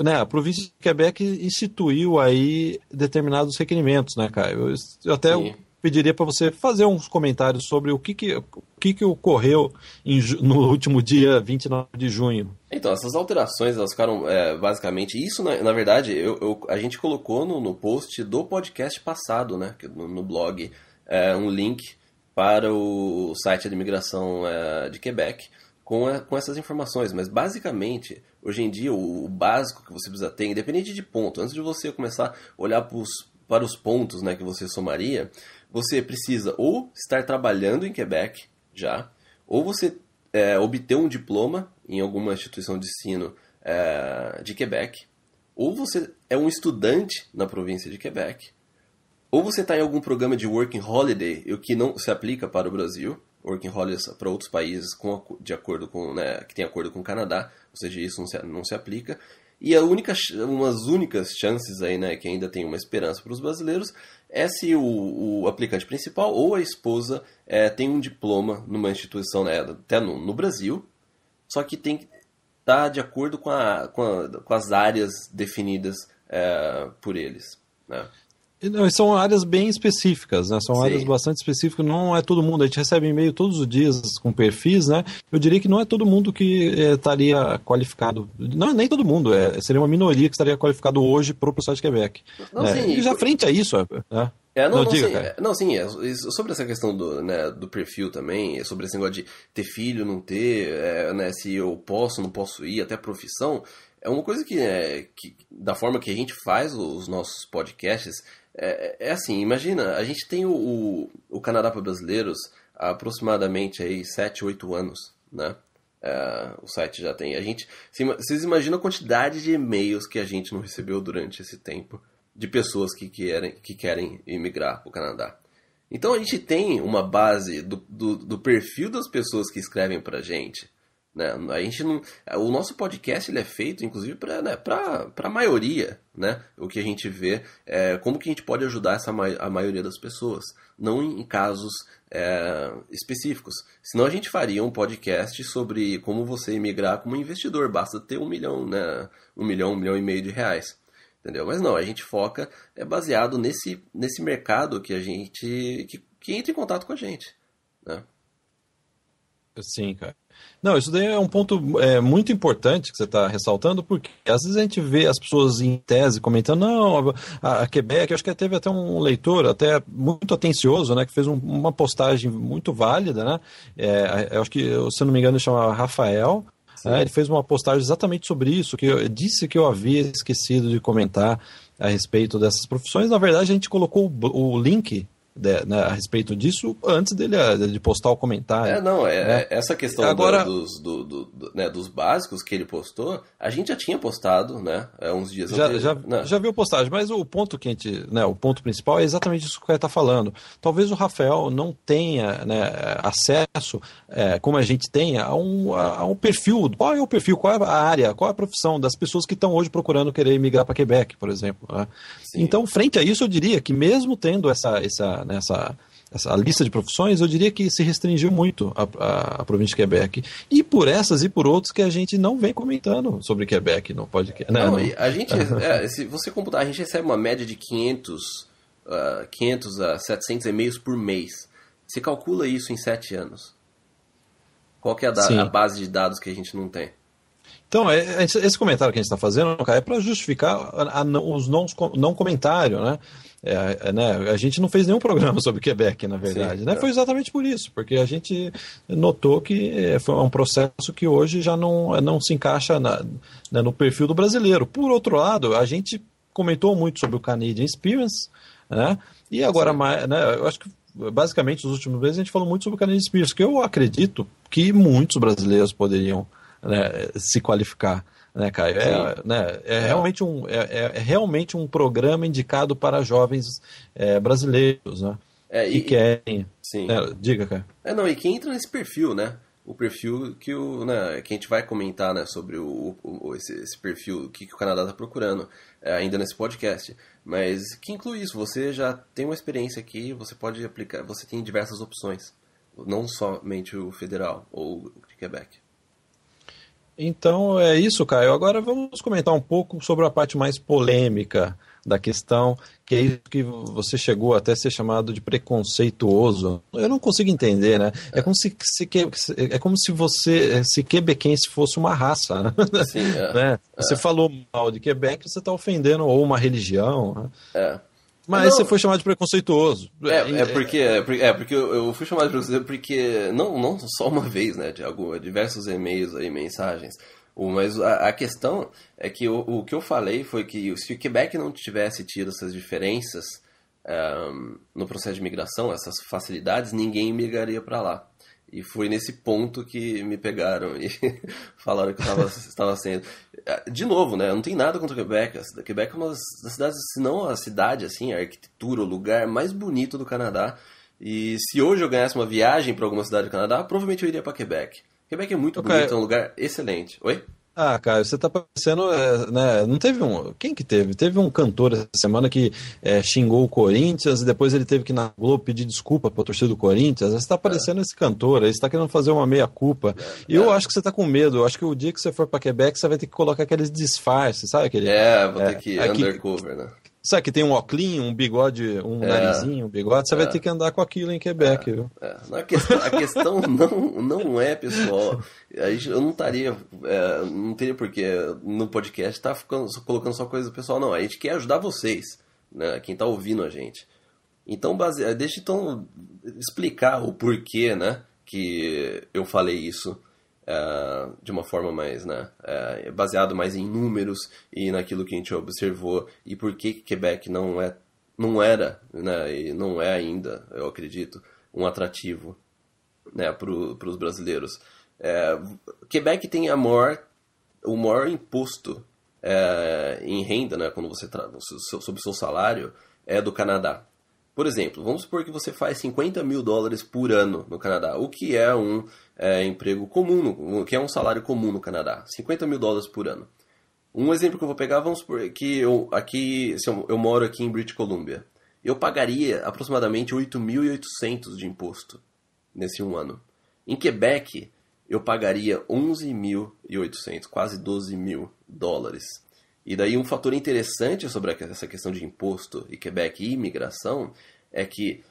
né, a província de Quebec instituiu aí determinados requerimentos, né, cara? Eu até pediria para você fazer uns comentários sobre o que ocorreu no último dia 29 de junho.
Então, essas alterações, elas ficaram basicamente... Isso, na verdade, a gente colocou no post do podcast passado, né, no blog, um link para o site de imigração de Quebec com essas informações. Mas, basicamente, hoje em dia, o básico que você precisa ter, independente de ponto, antes de você começar a olhar para os pontos, né, que você somaria, você precisa ou estar trabalhando em Quebec já, ou você obter um diploma em alguma instituição de ensino de Quebec, ou você é um estudante na província de Quebec, ou você está em algum programa de Working Holiday, o que não se aplica para o Brasil, Working Holidays para outros países de acordo com, né, que tem acordo com o Canadá, ou seja, isso não se aplica. E umas únicas chances aí, né, que ainda tem uma esperança para os brasileiros é se o aplicante principal ou a esposa tem um diploma numa instituição, né, até no Brasil, só que tem que estar de acordo com as áreas definidas por eles, né?
Não, são áreas bem específicas, né? São
Sim.
áreas bastante específicas, não é todo mundo. A gente recebe e-mail todos os dias com perfis, né? Eu diria que não é todo mundo que estaria qualificado. Não, nem todo mundo, seria uma minoria que estaria qualificado hoje para o processo de Quebec.
Não, sim,
e já frente a isso, né?
Sobre essa questão do perfil também, sobre esse negócio de ter filho, não ter, né, se eu posso, não posso ir, até profissão, é uma coisa que da forma que a gente faz os nossos podcasts, assim, imagina, a gente tem o Canadá para brasileiros há aproximadamente aí 7, 8 anos, né? O site já tem. Vocês imaginam a quantidade de e-mails que a gente não recebeu durante esse tempo de pessoas que querem imigrar para o Canadá. Então a gente tem uma base do perfil das pessoas que escrevem para a gente. Né? A gente não, o nosso podcast ele é feito, inclusive, para a maioria, né? O que a gente vê como que a gente pode ajudar a maioria das pessoas, não em casos específicos. Senão a gente faria um podcast sobre como você imigrar como investidor, basta ter 1 milhão, né? 1 milhão e meio de reais. Entendeu? Mas não, a gente foca baseado nesse mercado que a gente que entra em contato com a gente, né?
Sim, cara. Não, isso daí é um ponto muito importante que você está ressaltando, porque às vezes a gente vê as pessoas em tese comentando, não, a Quebec, eu acho que teve até um leitor até muito atencioso, né, que fez uma postagem muito válida, né, eu acho que, se eu não me engano, ele chama Rafael, ele fez uma postagem exatamente sobre isso, que eu disse que eu havia esquecido de comentar a respeito dessas profissões. Na verdade, a gente colocou o link né, a respeito disso antes de postar o comentário.
Essa questão agora, dos básicos que ele postou, a gente já tinha postado, né, uns dias antes.
Já viu a postagem, mas o ponto que a gente, né, o ponto principal é exatamente isso que ele está falando. Talvez o Rafael não tenha, né, acesso, como a gente tem, a um perfil. Qual é o perfil, qual é a área, qual é a profissão das pessoas que estão hoje procurando querer migrar para Quebec, por exemplo. Né? Então, frente a isso, eu diria que mesmo tendo essa a lista de profissões, eu diria que se restringiu muito a província de Quebec. E por essas e por outras que a gente não vem comentando sobre Quebec no podcast. Né?
Não, a gente, se você computar, a gente recebe uma média de 500 a 700 e-mails por mês. Você calcula isso em 7 anos. Qual que é a base de dados que a gente não tem?
Então, esse comentário que a gente está fazendo, cara, é para justificar os não comentários, né? Né? A gente não fez nenhum programa sobre Quebec, na verdade. Sim, né? Foi exatamente por isso, porque a gente notou que foi um processo que hoje já não se encaixa no perfil do brasileiro. Por outro lado, a gente comentou muito sobre o Canadian Experience, né? E agora, né, eu acho que basicamente nos últimos meses a gente falou muito sobre o Canadian Experience, que eu acredito que muitos brasileiros poderiam, né, se qualificar, né, Caio? Realmente um programa indicado para jovens brasileiros, né? Que querem. Sim. Diga, Caio.
E que entra nesse perfil, né? O perfil que que a gente vai comentar, né, sobre esse perfil que o Canadá está procurando ainda nesse podcast. Mas que inclui isso. Você já tem uma experiência aqui, você pode aplicar, você tem diversas opções. Não somente o federal ou o de Quebec.
Então é isso, Caio. Agora vamos comentar um pouco sobre a parte mais polêmica da questão, que é isso que você chegou até a ser chamado de preconceituoso. Eu não consigo entender, né? É como se você, se quebequense fosse uma raça, né? Sim, né? Você falou mal de Quebec, você está ofendendo ou uma religião, né? Mas você foi chamado de preconceituoso.
Porque eu fui chamado de preconceituoso porque não só uma vez, né? De diversos e-mails aí, mensagens. Mas a questão é que o que eu falei foi que se o Quebec não tivesse tido essas diferenças no processo de migração, essas facilidades, ninguém migraria para lá. E foi nesse ponto que me pegaram e falaram que estava sendo. De novo, né? Não tem nada contra o Quebec. Quebec é uma das cidades, se não a cidade, assim, a arquitetura, o lugar mais bonito do Canadá. E se hoje eu ganhasse uma viagem para alguma cidade do Canadá, provavelmente eu iria para Quebec. Quebec é muito bonito, é um lugar excelente. Oi?
Caio, você tá parecendo, né, não teve quem que teve? Teve um cantor essa semana que xingou o Corinthians e depois ele teve que ir na Globo pedir desculpa pra torcida do Corinthians. Você tá parecendo esse cantor aí, você tá querendo fazer uma meia-culpa. E eu acho que você tá com medo, eu acho que o dia que você for pra Quebec você vai ter que colocar aqueles disfarces, sabe aquele?
Vou ter que ir undercover, né?
Sabe que tem um óculinho, um bigode, narizinho, um bigode, você vai ter que andar com aquilo em Quebec, viu?
A questão não é, pessoal, eu não teria porque no podcast tá colocando só coisa do pessoal, não, a gente quer ajudar vocês, né, quem tá ouvindo a gente. Então, deixa eu explicar o porquê, né, que eu falei isso. De uma forma mais, né, baseado mais em números e naquilo que a gente observou e por que Quebec não era, né, e não é ainda, eu acredito, um atrativo, né, para os brasileiros. Quebec tem o maior imposto em renda, né, quando você sobre o seu salário, é do Canadá. Por exemplo, vamos supor que você faz $50 mil por ano no Canadá, o que é um emprego comum, que é um salário comum no Canadá, $50 mil por ano. Um exemplo que eu vou pegar, vamos supor que eu moro aqui em British Columbia. Eu pagaria aproximadamente 8.800 de imposto nesse um ano. Em Quebec, eu pagaria 11.800, quase $12 mil. E daí um fator interessante sobre essa questão de imposto e Quebec e imigração é que,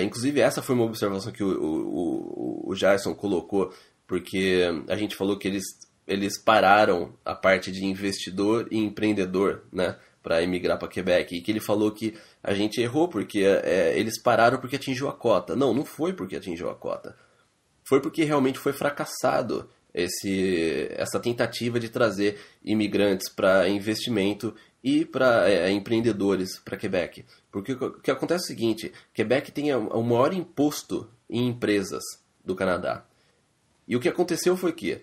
inclusive essa foi uma observação que o Jason colocou, porque a gente falou que eles pararam a parte de investidor e empreendedor, né, para emigrar para Quebec, e que ele falou que a gente errou porque eles pararam porque atingiu a cota. Não foi porque atingiu a cota. Foi porque realmente foi fracassado essa tentativa de trazer imigrantes para investimento e para empreendedores para Quebec. Porque o que acontece é o seguinte, Quebec tem o maior imposto em empresas do Canadá. E o que aconteceu foi que,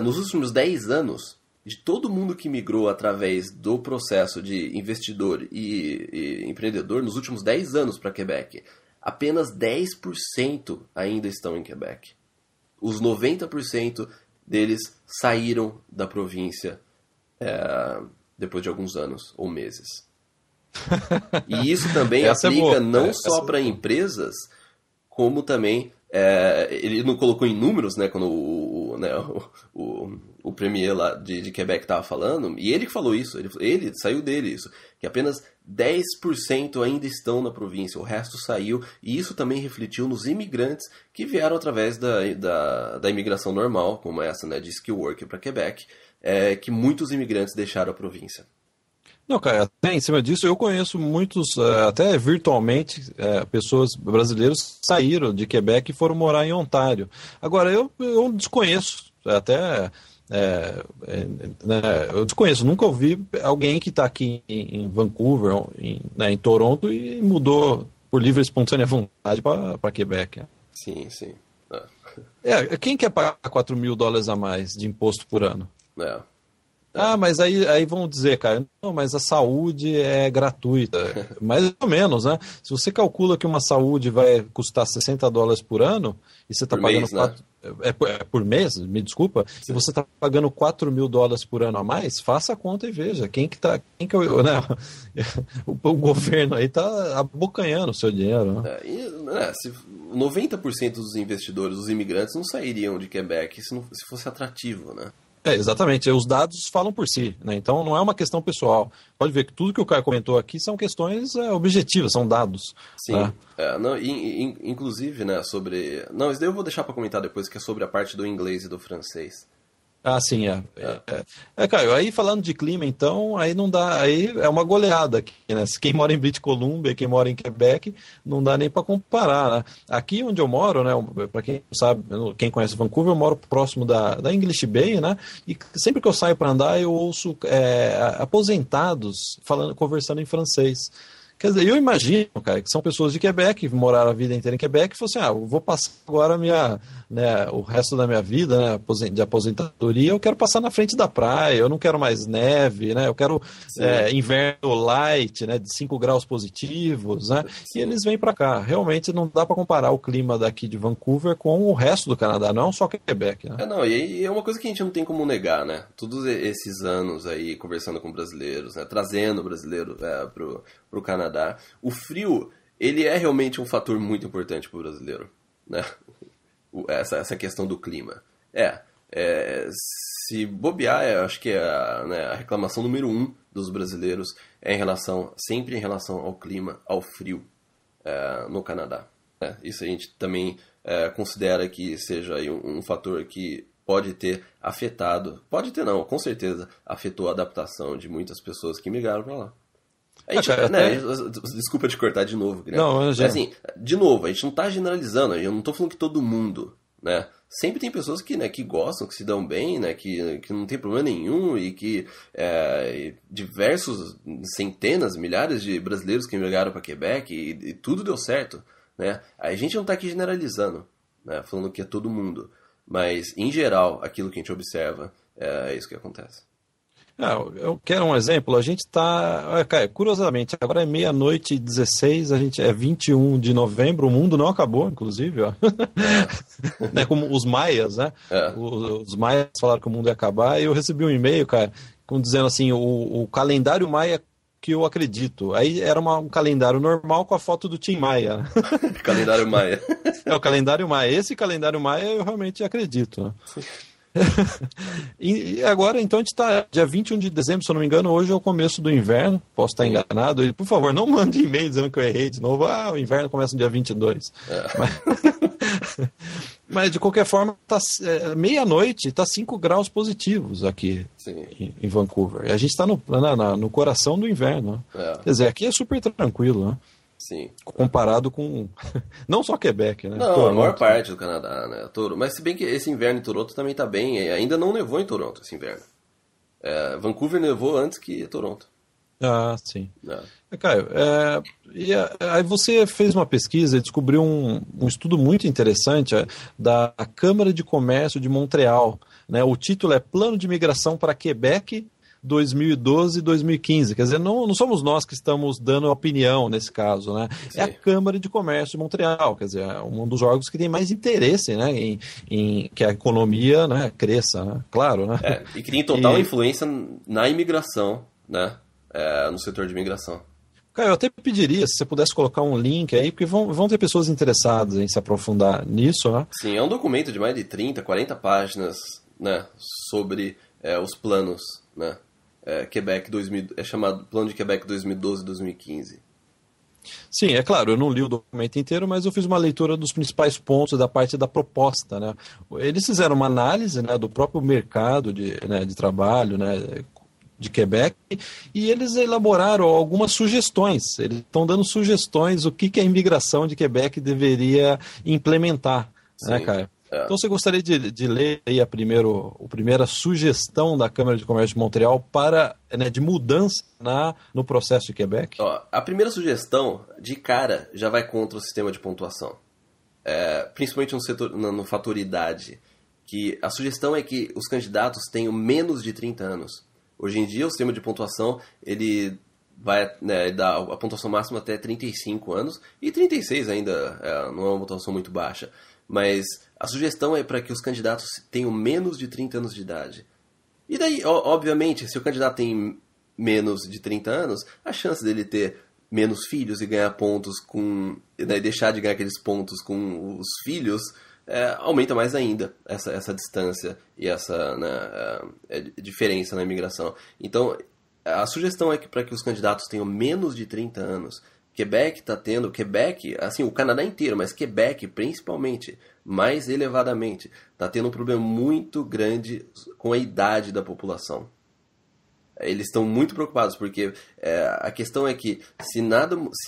nos últimos 10 anos, de todo mundo que migrou através do processo de investidor e empreendedor, nos últimos 10 anos para Quebec, apenas 10% ainda estão em Quebec. Os 90% deles saíram da província depois de alguns anos ou meses. E isso também aplica não só para empresas, como também ele não colocou em números, né, quando o premier lá de Quebec estava falando, e ele que falou isso, ele saiu dele isso, que apenas 10% ainda estão na província, o resto saiu, e isso também refletiu nos imigrantes que vieram através da imigração normal, como essa, né, de skill worker para Quebec, que muitos imigrantes deixaram a província.
Não, cara, até em cima disso eu conheço muitos, até virtualmente, pessoas brasileiras saíram de Quebec e foram morar em Ontário. Agora, eu desconheço, até, né, eu desconheço, nunca ouvi alguém que está aqui em Vancouver, em Toronto, e mudou por livre e espontânea vontade para Quebec.
Sim, sim.
Quem quer pagar $4.000 a mais de imposto por ano? Mas aí vão dizer, cara, não, mas a saúde é gratuita. Mais ou menos, né? Se você calcula que uma saúde vai custar $60 por ano, e você está pagando
mês, né?
Por mês, me desculpa, sim. E você está pagando $4.000 por ano a mais, faça a conta e veja o governo aí está abocanhando o seu dinheiro. Né?
Se 90% dos investidores, os imigrantes, não sairiam de Quebec se fosse atrativo, né?
Exatamente, os dados falam por si, né? Então não é uma questão pessoal. Pode ver que tudo que o Caio comentou aqui são questões objetivas, são dados.
Sim, né? Inclusive, né, sobre... Não, isso daí eu vou deixar para comentar depois, que é sobre a parte do inglês e do francês.
Sim, Caio, aí falando de clima, então, aí não dá, aí é uma goleada aqui, né? Quem mora em British Columbia, quem mora em Quebec, não dá nem para comparar, né? Aqui onde eu moro, né, para quem sabe, quem conhece Vancouver, eu moro próximo da English Bay, né? E sempre que eu saio para andar, eu ouço aposentados conversando em francês. Quer dizer, eu imagino, cara, que são pessoas de Quebec, que moraram a vida inteira em Quebec, e falaram assim, eu vou passar agora o resto da minha vida, né, de aposentadoria, eu quero passar na frente da praia, eu não quero mais neve, né, eu quero inverno light, né, de 5 graus positivos, né, e eles vêm para cá. Realmente não dá para comparar o clima daqui de Vancouver com o resto do Canadá, não só Quebec, né.
E é uma coisa que a gente não tem como negar, né, todos esses anos aí conversando com brasileiros, né, trazendo brasileiro pro Canadá. O frio, ele é realmente um fator muito importante para o brasileiro, né? Essa questão do clima. Se bobear, eu acho que a reclamação número 1 dos brasileiros é sempre em relação ao clima, ao frio no Canadá. Isso a gente também considera que seja aí um fator que pode ter afetado, com certeza afetou a adaptação de muitas pessoas que migraram para lá. Desculpa te cortar de novo, Guilherme.
Não,
assim, de novo, a gente não está generalizando, eu não estou falando que todo mundo, né? Sempre tem pessoas que gostam, que se dão bem, né? Que não tem problema nenhum e que diversos, centenas, milhares de brasileiros que migraram para Quebec e tudo deu certo, né? A gente não está aqui generalizando, né? Falando que é todo mundo, mas em geral, aquilo que a gente observa é isso que acontece.
Eu quero um exemplo. A gente está, curiosamente, agora é 00:16, a gente é 21 de novembro, o mundo não acabou, inclusive, ó. Né, como os maias, né? Os maias falaram que o mundo ia acabar, e eu recebi um e-mail, cara, dizendo assim, o calendário maia que eu acredito. Aí era um calendário normal com a foto do Tim Maia.
Calendário maia.
O calendário maia. Esse calendário maia eu realmente acredito, né? E agora, então, a gente está dia 21 de dezembro, se eu não me engano, hoje é o começo do inverno, posso estar enganado, e, por favor, não mande e-mail dizendo que eu errei de novo, o inverno começa no dia 22. Mas de qualquer forma, meia-noite, está 5 graus positivos aqui em Vancouver, e a gente está no coração do inverno, né? Quer dizer, aqui é super tranquilo, né?
Sim.
Comparado com... não só Quebec, né?
Não, Toronto, a maior parte do Canadá, né? Mas se bem que esse inverno em Toronto também tá bem. Ainda não nevou em Toronto esse inverno. Vancouver nevou antes que Toronto.
Sim. Caio, aí você fez uma pesquisa e descobriu um estudo muito interessante da Câmara de Comércio de Montreal, né? O título é Plano de Migração para Quebec 2012 e 2015, quer dizer, não somos nós que estamos dando opinião nesse caso, né? Sim. É a Câmara de Comércio de Montreal, quer dizer, um dos órgãos que tem mais interesse, né, em que a economia, né, cresça, né? Claro, né?
E que tem total influência na imigração, né, no setor de imigração.
Cara, eu até pediria se você pudesse colocar um link aí, porque vão ter pessoas interessadas em se aprofundar nisso, né?
Sim, é um documento de mais de 30, 40 páginas, né, sobre os planos, né, Quebec 2000, é chamado Plano de Quebec 2012-2015.
Sim, é claro, eu não li o documento inteiro, mas eu fiz uma leitura dos principais pontos da parte da proposta, né? Eles fizeram uma análise, né, do próprio mercado de trabalho, né, de Quebec, e eles elaboraram algumas sugestões. Eles estão dando sugestões o que a imigração de Quebec deveria implementar, né,
Sim.
Caio? Então você gostaria de ler aí a primeira sugestão da Câmara de Comércio de Montreal para, né, de mudança no processo de Quebec?
Ó, a primeira sugestão, de cara, já vai contra o sistema de pontuação. Principalmente no fator idade. Que a sugestão é que os candidatos tenham menos de 30 anos. Hoje em dia, o sistema de pontuação, ele vai, né, dar a pontuação máxima até 35 anos, e 36 ainda não é uma pontuação muito baixa. Mas a sugestão é para que os candidatos tenham menos de 30 anos de idade. E daí, obviamente, se o candidato tem menos de 30 anos, a chance dele ter menos filhos e ganhar pontos com... né, deixar de ganhar aqueles pontos com os filhos, aumenta mais ainda essa distância e essa, né, diferença na imigração. Então, a sugestão é que para que os candidatos tenham menos de 30 anos, Quebec está tendo, assim, o Canadá inteiro, mas Quebec principalmente, mais elevadamente, está tendo um problema muito grande com a idade da população. Eles estão muito preocupados, porque a questão é que se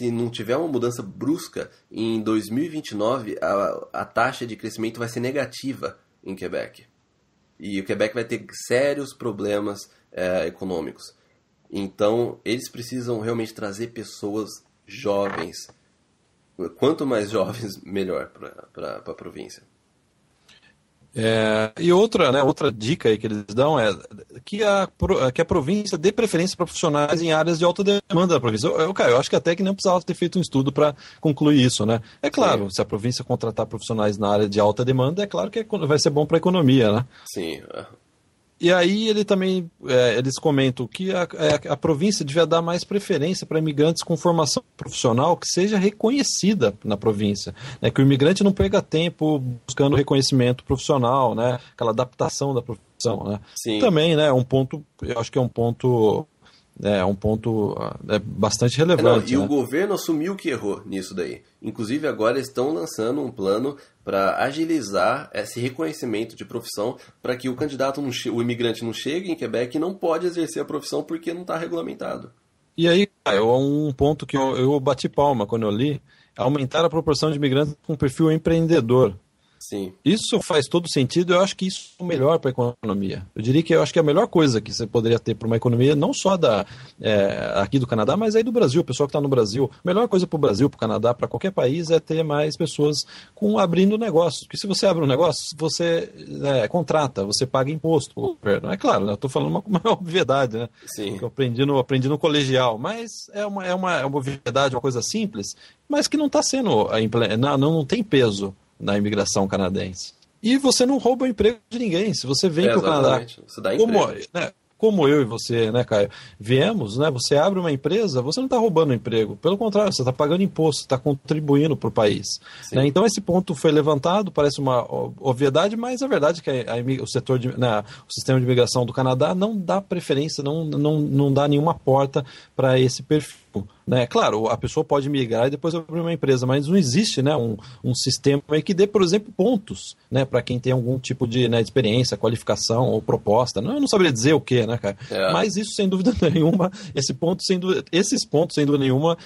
não tiver uma mudança brusca, em 2029 a taxa de crescimento vai ser negativa em Quebec. E o Quebec vai ter sérios problemas econômicos. Então, eles precisam realmente trazer pessoas jovens. Quanto mais jovens, melhor para a província.
E outra dica aí que eles dão é que a província dê preferência para profissionais em áreas de alta demanda da província. Eu acho que até que não precisava ter feito um estudo para concluir isso, né? É claro, se a província contratar profissionais na área de alta demanda, é claro que vai ser bom para a economia, né?
Sim.
E aí eles comentam que a província devia dar mais preferência para imigrantes com formação profissional que seja reconhecida na província, né? Que o imigrante não perca tempo buscando reconhecimento profissional, né? Aquela adaptação da profissão, né?
Sim.
Também, né? Eu acho que é um ponto bastante relevante.
E
né?
o governo assumiu que errou nisso daí. Inclusive agora estão lançando um plano para agilizar esse reconhecimento de profissão para que o imigrante não chegue em Quebec e não pode exercer a profissão porque não está regulamentado.
E aí, um ponto que eu bati palma quando eu li, aumentar a proporção de imigrantes com perfil empreendedor.
Sim.
Isso faz todo sentido, eu acho que isso é o melhor para a economia. Eu diria que eu acho que é a melhor coisa que você poderia ter para uma economia, não só aqui do Canadá, mas aí do Brasil, o pessoal que está no Brasil. A melhor coisa para o Brasil, para o Canadá, para qualquer país é ter mais pessoas abrindo negócios. Porque se você abre um negócio, você contrata, você paga imposto para o governo. É claro, né? Eu estou falando uma obviedade, né?
Sim.
Que eu aprendi no colegial, mas é uma obviedade, uma coisa simples, mas que não está sendo, não tem peso na imigração canadense. E você não rouba o emprego de ninguém. Se você vem para o Canadá,
você dá emprego.
Como eu e você, né, Caio, viemos, né, você abre uma empresa, você não está roubando o emprego. Pelo contrário, você está pagando imposto, está contribuindo para o país. Né? Então esse ponto foi levantado, parece uma obviedade, mas a verdade é que o sistema de imigração do Canadá não dá preferência, não dá nenhuma porta para esse perfil. Né? Claro, a pessoa pode migrar e depois abrir uma empresa, mas não existe, né, um sistema que dê, por exemplo, pontos, né, para quem tem algum tipo de experiência, qualificação ou proposta. Eu não saberia dizer o que, né, cara? Mas isso, sem dúvida nenhuma, esses pontos, sem dúvida nenhuma,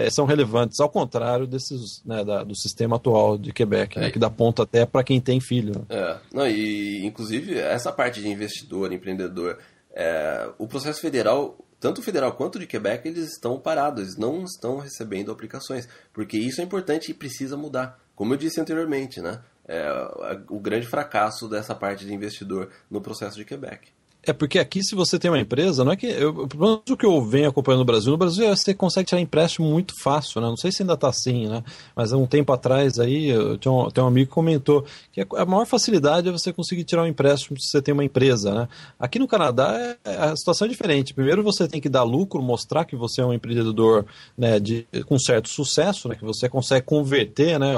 são relevantes, ao contrário desses, né, do sistema atual de Quebec, né, que dá ponto até para quem tem filho.
Não, e, inclusive, essa parte de investidor, empreendedor, o processo federal, tanto o federal quanto o de Quebec, eles estão parados, eles não estão recebendo aplicações, porque isso é importante e precisa mudar. Como eu disse anteriormente, né? O grande fracasso dessa parte de investidor no processo de Quebec.
É porque aqui, se você tem uma empresa, não é que. Pelo menos o que eu venho acompanhando no Brasil você consegue tirar empréstimo muito fácil, né? Não sei se ainda está assim, né? Mas há um tempo atrás aí, tem um amigo que comentou que a maior facilidade é você conseguir tirar um empréstimo se você tem uma empresa, né? Aqui no Canadá a situação é diferente. Primeiro você tem que dar lucro, mostrar que você é um empreendedor, né, com certo sucesso, né? Que você consegue converter, né,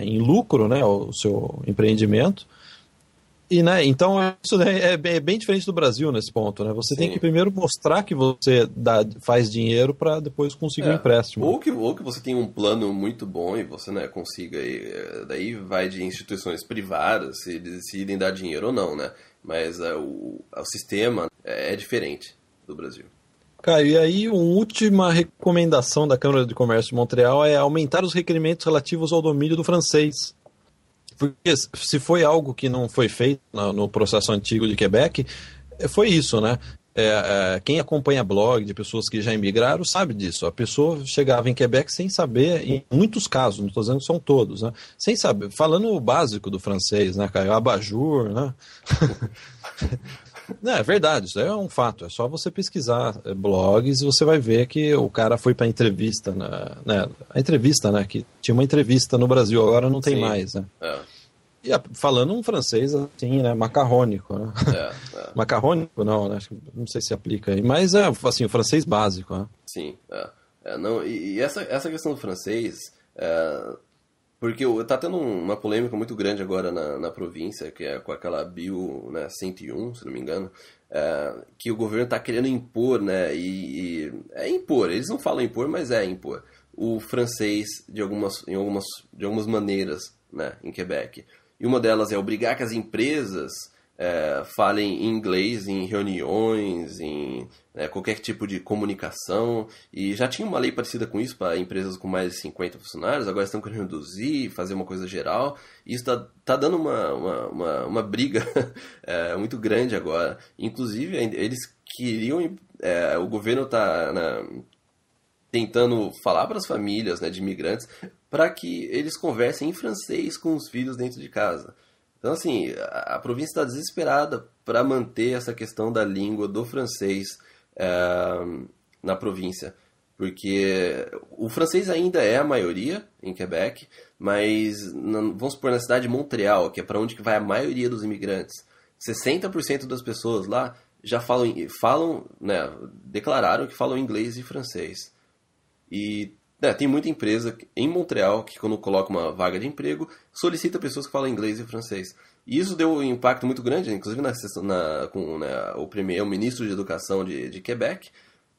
em lucro, né, o seu empreendimento. E, né, então isso é bem diferente do Brasil nesse ponto, né? Você tem que primeiro mostrar que você faz dinheiro para depois conseguir um empréstimo.
Ou que você tem um plano muito bom e você, né, consiga, daí vai de instituições privadas se decidem dar dinheiro ou não, né? Mas o sistema é diferente do Brasil.
Cara, e aí uma última recomendação da Câmara de Comércio de Montreal é aumentar os requerimentos relativos ao domínio do francês. Porque se foi algo que não foi feito no processo antigo de Quebec, foi isso, né? Quem acompanha blog de pessoas que já imigraram sabe disso. A pessoa chegava em Quebec sem saber, em muitos casos, não estou dizendo que são todos, né? Sem saber, falando o básico do francês, né, cara? Abajur, né? Não, é verdade, isso é um fato. É só você pesquisar blogs e você vai ver que o cara foi para entrevista, né? A entrevista, né? Que tinha uma entrevista no Brasil, agora não tem mais, né? E falando um francês assim, né? Macarrônico, né? Macarrônico não, né? Não sei se aplica aí, mas é assim, o francês básico, né?
Sim, não, e essa questão do francês, porque tá tendo uma polêmica muito grande agora na província, que é com aquela Bill, né, 101, se não me engano, que o governo está querendo impor, né, e é impor, eles não falam impor, mas é impor, o francês de algumas maneiras, né, em Quebec. E uma delas é obrigar que as empresas falem inglês em reuniões, em qualquer tipo de comunicação. E já tinha uma lei parecida com isso para empresas com mais de 50 funcionários, agora estão querendo reduzir, fazer uma coisa geral. E isso tá dando uma briga muito grande agora. Inclusive, eles queriam... o governo está tentando falar para as famílias, né, de imigrantes para que eles conversem em francês com os filhos dentro de casa. Então, assim, a província está desesperada para manter essa questão da língua do francês na província. Porque o francês ainda é a maioria em Quebec, mas vamos supor na cidade de Montreal, que é para onde que vai a maioria dos imigrantes. 60% das pessoas lá já falam, né, declararam que falam inglês e francês. E tem muita empresa em Montreal que, quando coloca uma vaga de emprego, solicita pessoas que falam inglês e francês. E isso deu um impacto muito grande, inclusive com o ministro de Educação de Quebec,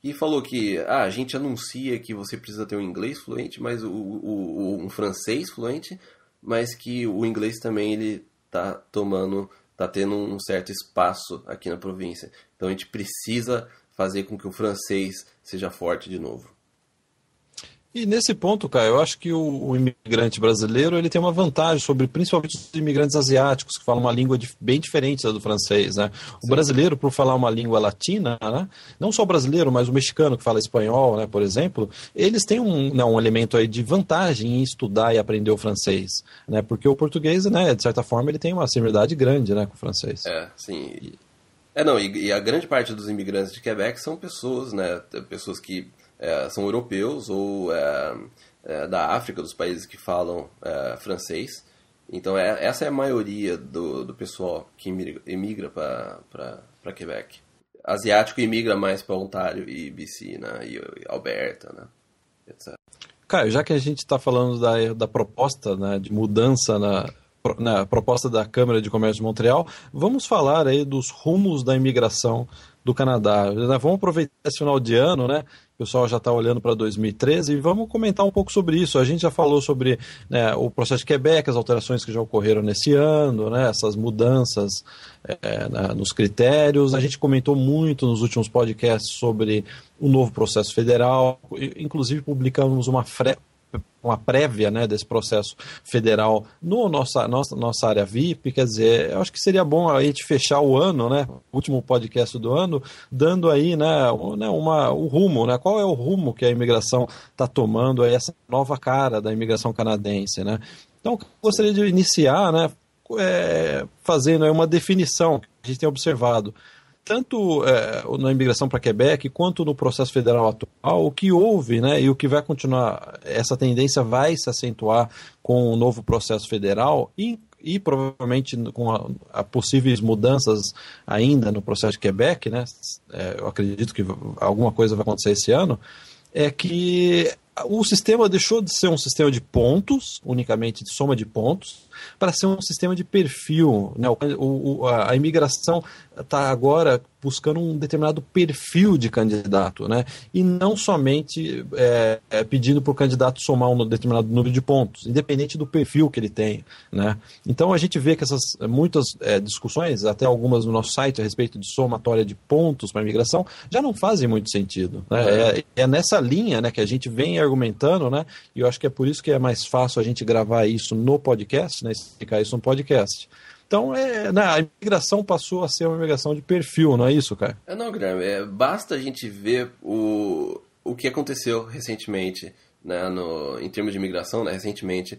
que falou que a gente anuncia que você precisa ter um inglês fluente, mas um francês fluente, mas que o inglês também ele tá tendo um certo espaço aqui na província. Então a gente precisa fazer com que o francês seja forte de novo.
E nesse ponto, cara, eu acho que o imigrante brasileiro ele tem uma vantagem sobre principalmente os imigrantes asiáticos, que falam uma língua bem diferente da do francês, né? O brasileiro, por falar uma língua latina, né? Não só o brasileiro, mas o mexicano que fala espanhol, né, por exemplo, eles têm um elemento aí de vantagem em estudar e aprender o francês, né? Porque o português, né, de certa forma, ele tem uma similaridade grande, né, com o francês.
Sim. E a grande parte dos imigrantes de Quebec são pessoas, né, pessoas que são europeus ou da África, dos países que falam francês. Então essa é a maioria do pessoal que emigra para Quebec. Asiático emigra mais para Ontário e BC, né, e Alberta, né, etc.
Cara, já que a gente está falando da proposta, né, de mudança na proposta da Câmara de Comércio de Montreal, vamos falar aí dos rumos da imigração do Canadá. Vamos aproveitar esse final de ano, né? O pessoal já está olhando para 2013 e vamos comentar um pouco sobre isso. A gente já falou sobre, né, o processo de Quebec, as alterações que já ocorreram nesse ano, né, essas mudanças nos critérios. A gente comentou muito nos últimos podcasts sobre o novo processo federal. Inclusive publicamos uma prévia, né, desse processo federal no nossa área VIP. Quer dizer, eu acho que seria bom a gente fechar o ano, né, o último podcast do ano, dando aí, né, o rumo, né, qual é o rumo que a imigração está tomando, aí, essa nova cara da imigração canadense, né. Então, eu gostaria de iniciar, né, fazendo aí uma definição que a gente tem observado. tanto na imigração para Quebec quanto no processo federal atual, o que houve, né, e o que vai continuar, essa tendência vai se acentuar com o novo processo federal e provavelmente com a possíveis mudanças ainda no processo de Quebec, né, eu acredito que alguma coisa vai acontecer esse ano, é que o sistema deixou de ser um sistema de pontos, unicamente de soma de pontos, para ser um sistema de perfil, né? A imigração está agora buscando um determinado perfil de candidato, né? E não somente pedindo para o candidato somar um determinado número de pontos, independente do perfil que ele tem, né? Então a gente vê que essas muitas discussões, até algumas no nosso site a respeito de somatória de pontos para a imigração, já não fazem muito sentido, né? É nessa linha, né, que a gente vem argumentando, né? E eu acho que é por isso que é mais fácil a gente gravar isso no podcast, né? Explicar isso no podcast. Então, a imigração passou a ser uma imigração de perfil, não é isso, cara?
Não, Guilherme, basta a gente ver o que aconteceu recentemente, né, em termos de imigração, né, recentemente,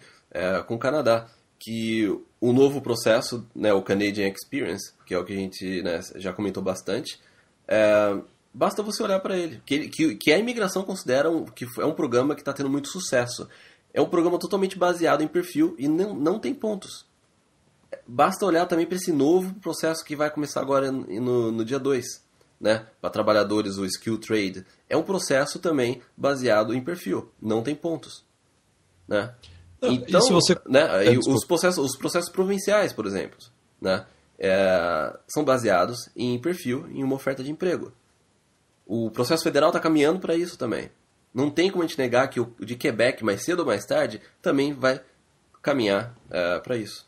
com o Canadá, que o novo processo, né, o Canadian Experience, que é o que a gente, né, já comentou bastante, basta você olhar para ele, que a imigração considera que é um programa que está tendo muito sucesso. É um programa totalmente baseado em perfil e não tem pontos. Basta olhar também para esse novo processo que vai começar agora no dia 2, né? Para trabalhadores, o Skill Trade. É um processo também baseado em perfil, não tem pontos, né? Então, se você... né? Os processos provinciais, por exemplo, né? São baseados em perfil, em uma oferta de emprego. O processo federal está caminhando para isso também. Não tem como a gente negar que o de Quebec, mais cedo ou mais tarde, também vai caminhar para isso.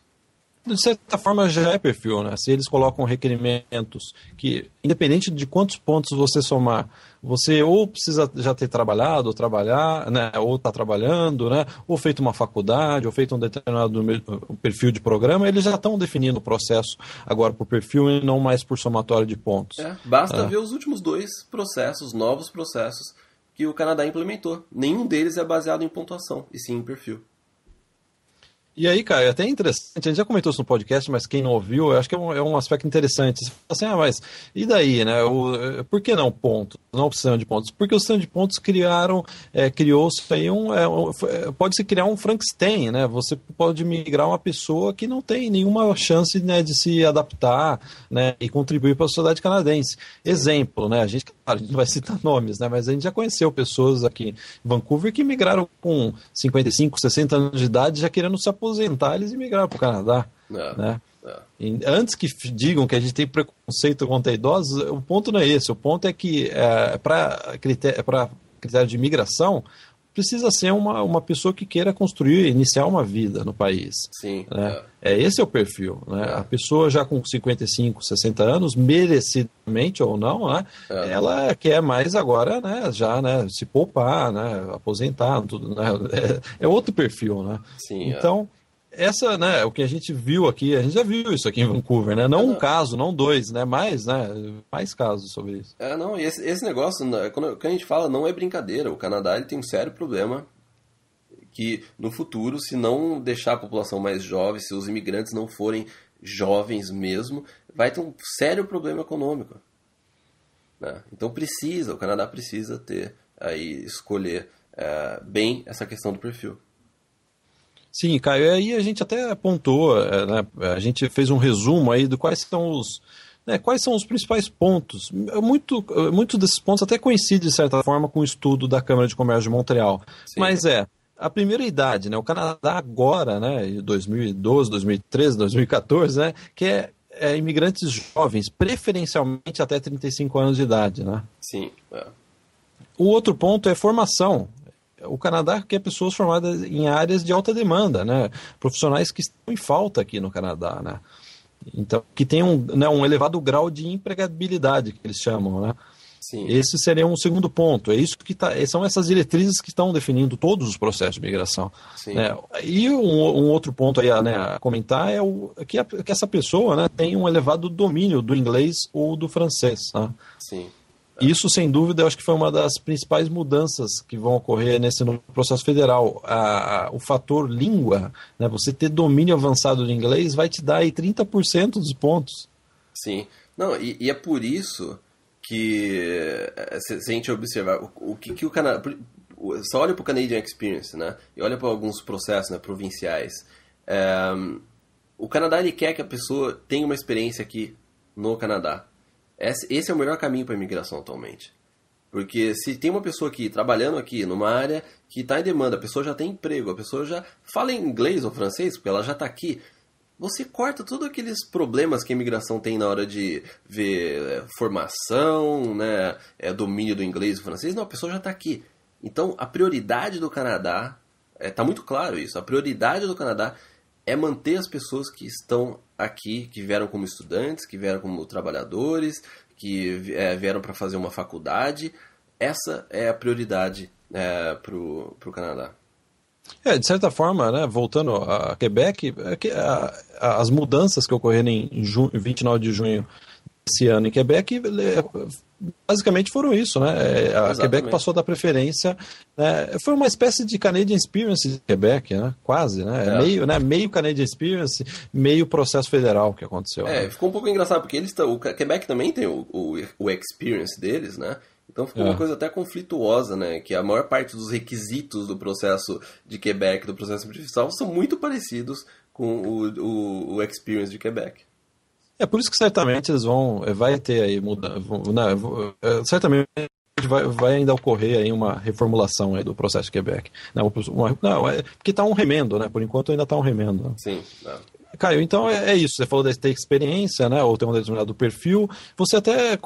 De certa forma já é perfil, né? Se eles colocam requerimentos que, independente de quantos pontos você somar, você ou precisa já ter trabalhado, ou trabalhar, né? Ou está trabalhando, né? Ou feito uma faculdade, ou feito um determinado perfil de programa, eles já estão definindo o processo agora por perfil e não mais por somatório de pontos.
Basta ver os últimos 2 processos, novos processos, que o Canadá implementou. Nenhum deles é baseado em pontuação, e sim em perfil.
E aí, cara, é até interessante, a gente já comentou isso no podcast, mas quem não ouviu, eu acho que é um aspecto interessante. Você fala assim, mas e daí, né? Por que não pontos? Não o sistema de pontos? Porque o sistema de pontos criou-se aí pode-se criar um Frankenstein, né? Você pode migrar uma pessoa que não tem nenhuma chance, né, de se adaptar, né, e contribuir para a sociedade canadense. Exemplo, né? A gente não vai citar nomes, né? Mas a gente já conheceu pessoas aqui em Vancouver que migraram com 55, 60 anos de idade já querendo se aposentar, eles imigraram para o Canadá. Né? Antes que digam que a gente tem preconceito contra idosos, o ponto não é esse. O ponto é que para critério de imigração precisa ser uma pessoa que queira iniciar uma vida no país.
Sim.
Né? Esse é o perfil. Né? A pessoa já com 55, 60 anos, merecidamente ou não, né? Ela quer mais agora, né, já, né, se poupar, né, aposentar, tudo, né? É outro perfil. Né?
Sim,
então, essa, né, o que a gente viu aqui, a gente já viu isso aqui em Vancouver, né? Não um caso, não 2, né? Mais casos sobre isso.
Não, e esse negócio, quando a gente fala, não é brincadeira. O Canadá ele tem um sério problema que no futuro, se não deixar a população mais jovem, se os imigrantes não forem jovens mesmo, vai ter um sério problema econômico. Né? Então o Canadá precisa escolher bem essa questão do perfil.
Sim, Caio, aí a gente até apontou, né, a gente fez um resumo aí de quais são os principais pontos. Muitos desses pontos até coincidem, de certa forma, com o estudo da Câmara de Comércio de Montreal. Sim. Mas a primeira idade, né, o Canadá agora, né, em 2012, 2013, 2014, né, que é imigrantes jovens, preferencialmente até 35 anos de idade. Né?
Sim.
O outro ponto é formação. O Canadá quer pessoas formadas em áreas de alta demanda, né? Profissionais que estão em falta aqui no Canadá, né? Então, que tem um elevado grau de empregabilidade, que eles chamam, né?
Sim.
Esse seria um segundo ponto. São essas diretrizes que estão definindo todos os processos de migração.
Sim.
Né? E um outro ponto aí, né, a comentar é que essa pessoa, né, tem um elevado domínio do inglês ou do francês. Né?
Sim.
Isso, sem dúvida, eu acho que foi uma das principais mudanças que vão ocorrer nesse novo processo federal. O fator língua, né, você ter domínio avançado de inglês vai te dar aí 30% dos pontos.
Sim, Não, e é por isso que, se a gente observar o que o Canadá... Só olha para o Canadian Experience, né? E olha para alguns processos, né, provinciais. O Canadá, ele quer que a pessoa tenha uma experiência aqui no Canadá. Esse é o melhor caminho para a imigração atualmente. Porque se tem uma pessoa aqui, trabalhando aqui, numa área que está em demanda, a pessoa já tem emprego, a pessoa já fala inglês ou francês, porque ela já está aqui, você corta todos aqueles problemas que a imigração tem na hora de ver formação, né, domínio do inglês e do francês. Não, a pessoa já está aqui. Então, a prioridade do Canadá, está muito claro isso, a prioridade do Canadá é manter as pessoas que estão aqui, que vieram como estudantes, que vieram como trabalhadores, que vieram para fazer uma faculdade. Essa é a prioridade para o Canadá.
De certa forma, né, voltando a Quebec, as mudanças que ocorreram em 29 de junho desse ano em Quebec, basicamente foram isso, né? A Quebec passou da preferência, né? Foi uma espécie de Canadian Experience de Quebec, né? Quase, né? Meio Canadian Experience, meio processo federal que aconteceu.
Ficou um pouco engraçado, porque o Quebec também tem o Experience deles, né? Então ficou uma coisa até conflituosa, né? Que a maior parte dos requisitos do processo de Quebec, do processo artificial, são muito parecidos com o Experience de Quebec.
É por isso que certamente eles vai ter aí certamente vai ainda ocorrer aí uma reformulação aí do processo de Quebec. Porque está um remendo, né? Por enquanto ainda está um remendo. Né?
Sim.
Caio, então é isso. Você falou de ter experiência, né? Ou ter um determinado perfil. Você até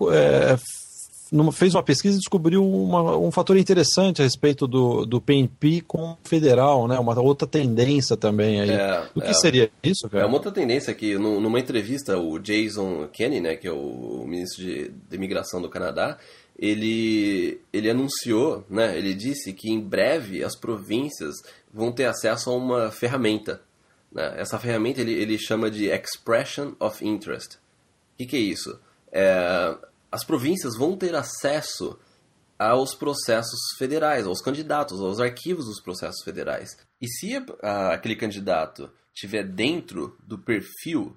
fez uma pesquisa e descobriu um fator interessante a respeito do PNP com o federal, né? Uma outra tendência também aí. O que seria isso, cara?
É uma outra tendência que, numa entrevista, o Jason Kenney, né, que é o ministro de Imigração do Canadá, ele anunciou, né, ele disse que em breve as províncias vão ter acesso a uma ferramenta. Né? Essa ferramenta ele chama de Expression of Interest. O que é isso? As províncias vão ter acesso aos processos federais, aos candidatos, aos arquivos dos processos federais. E se aquele candidato estiver dentro do perfil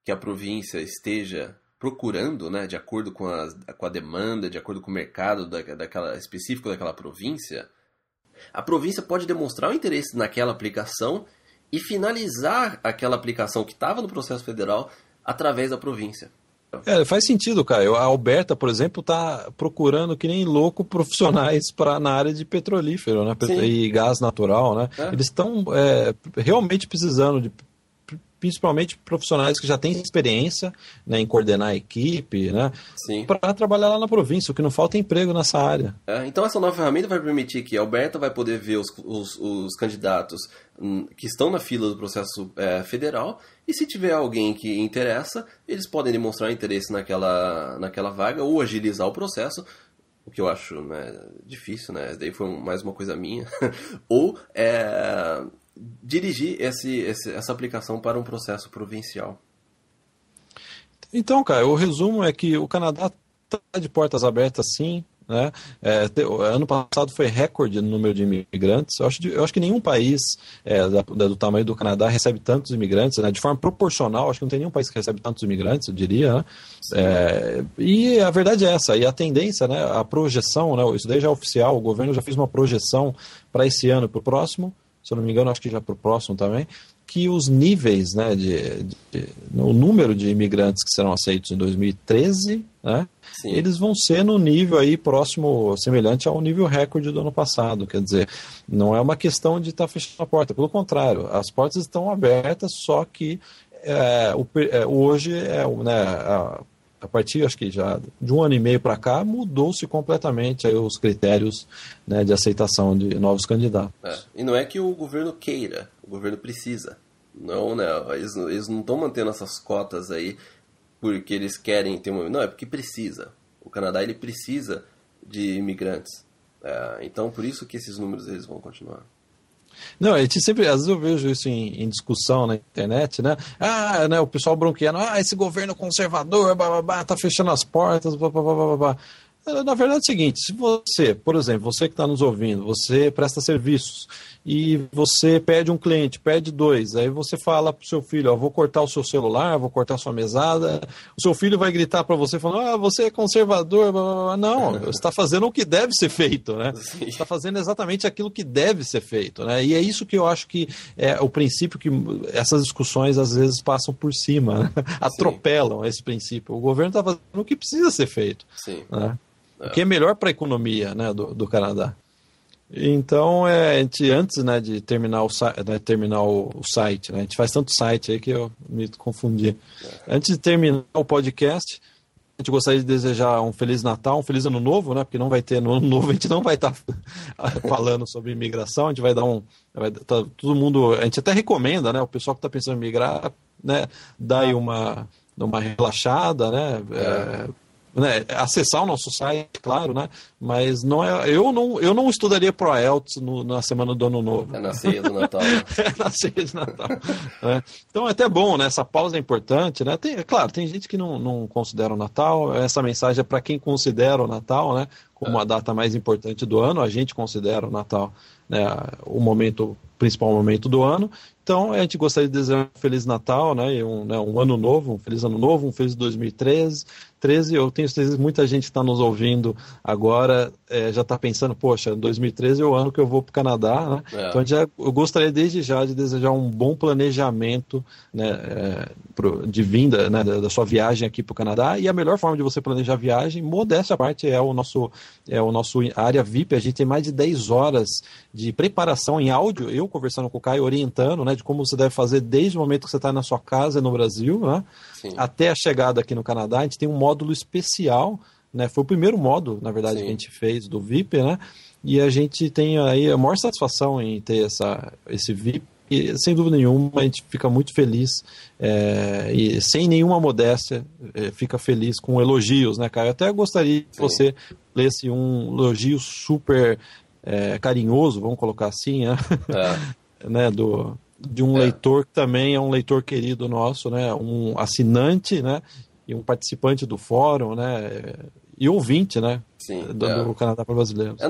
que a província esteja procurando, né, de acordo com a demanda, de acordo com o mercado específico daquela província, a província pode demonstrar o interesse naquela aplicação e finalizar aquela aplicação que estava no processo federal através da província.
Faz sentido, Caio. A Alberta, por exemplo, está procurando que nem louco profissionais na área de petrolífero, né? E gás natural, né? Eles estão realmente precisando principalmente profissionais que já têm experiência, né, em coordenar a equipe, né, para trabalhar lá na província. O que não falta é emprego nessa área.
Então essa nova ferramenta vai permitir que a Alberta vai poder ver os candidatos que estão na fila do processo federal, e se tiver alguém que interessa, eles podem demonstrar interesse naquela vaga ou agilizar o processo, o que eu acho, né, difícil, né? Daí foi mais uma coisa minha, ou dirigir essa aplicação para um processo provincial.
Então, cara, o resumo é que o Canadá está de portas abertas, sim. Né? Ano passado foi recorde no número de imigrantes. Eu acho que nenhum país do tamanho do Canadá recebe tantos imigrantes, né? De forma proporcional. Acho que não tem nenhum país que recebe tantos imigrantes, eu diria. Né? E a verdade é essa. E a tendência, né? A projeção, né? Isso daí já é oficial. O governo já fez uma projeção para esse ano e para o próximo. Se eu não me engano, acho que já para o próximo também, que os níveis, né, o número de imigrantes que serão aceitos em 2013, né, eles vão ser no nível aí próximo, semelhante ao nível recorde do ano passado. Quer dizer, não é uma questão de estar fechando a porta, pelo contrário, as portas estão abertas, só que hoje, a partir, acho que já de um ano e meio para cá, mudou-se completamente aí os critérios, né, de aceitação de novos candidatos.
E não é que o governo queira, o governo precisa. Não, né? Eles não estão mantendo essas cotas aí porque eles querem ter uma... Não, é porque precisa. O Canadá, ele precisa de imigrantes. Então, por isso que esses números eles vão continuar.
Não, a gente sempre, às vezes eu vejo isso em discussão na internet, né? Né, o pessoal bronqueando, esse governo conservador, tá fechando as portas, Na verdade é o seguinte, se você, por exemplo, você que está nos ouvindo, você presta serviços e você pede um cliente, pede dois, aí você fala para o seu filho, ó, vou cortar o seu celular, vou cortar a sua mesada, o seu filho vai gritar para você, falando, você é conservador, blá, blá, blá. Não, você está fazendo o que deve ser feito, né?
Sim.
Você está fazendo exatamente aquilo que deve ser feito, né? E é isso que eu acho que é o princípio que essas discussões às vezes passam por cima, né? Atropelam esse princípio. O governo está fazendo o que precisa ser feito.
Sim.
Né? O que é melhor para a economia, né, do Canadá. Então, a gente, antes, né, de terminar o site, né, a gente faz tanto site aí que eu me confundi. Antes de terminar o podcast, a gente gostaria de desejar um Feliz Natal, um Feliz Ano Novo, né, porque não vai ter, no Ano Novo a gente não vai estar falando sobre imigração, a gente vai dar todo mundo, a gente até recomenda, né, o pessoal que está pensando em migrar, né, dar aí uma relaxada, né, acessar o nosso site, claro, né? Mas eu não estudaria pro IELTS na semana do Ano Novo.
É na ceia do Natal. Né?
É na ceia de Natal. Né? Então é até bom, né? Essa pausa é importante, né? Claro, tem gente que não considera o Natal. Essa mensagem é para quem considera o Natal, né? Como a data mais importante do ano. A gente considera o Natal, né? O principal momento do ano. Então, a gente gostaria de desejar um Feliz Natal, né? E um Ano Novo, um Feliz Ano Novo, um Feliz 2013. Eu tenho certeza que muita gente que está nos ouvindo agora já está pensando, poxa, 2013 é o ano que eu vou para o Canadá, né? Então, eu gostaria desde já de desejar um bom planejamento, né, de vinda, né, da sua viagem aqui para o Canadá. E a melhor forma de você planejar a viagem, modéstia à parte, é o nosso área VIP. A gente tem mais de 10 horas de preparação em áudio, eu conversando com o Caio, orientando, né, de como você deve fazer desde o momento que você está na sua casa no Brasil, né, até a chegada aqui no Canadá. A gente tem um módulo especial, né, foi o primeiro módulo, na verdade, que a gente fez do VIP, né, e a gente tem aí a maior satisfação em ter esse VIP, e sem dúvida nenhuma a gente fica muito feliz e sem nenhuma modéstia fica feliz com elogios, né, Caio? Eu até gostaria que você lesse um elogio super carinhoso, vamos colocar assim, né, né, de um leitor que também é um leitor querido nosso, né, um assinante, né, e um participante do fórum, né, e ouvinte, né, do Canadá para Brasileiros.
É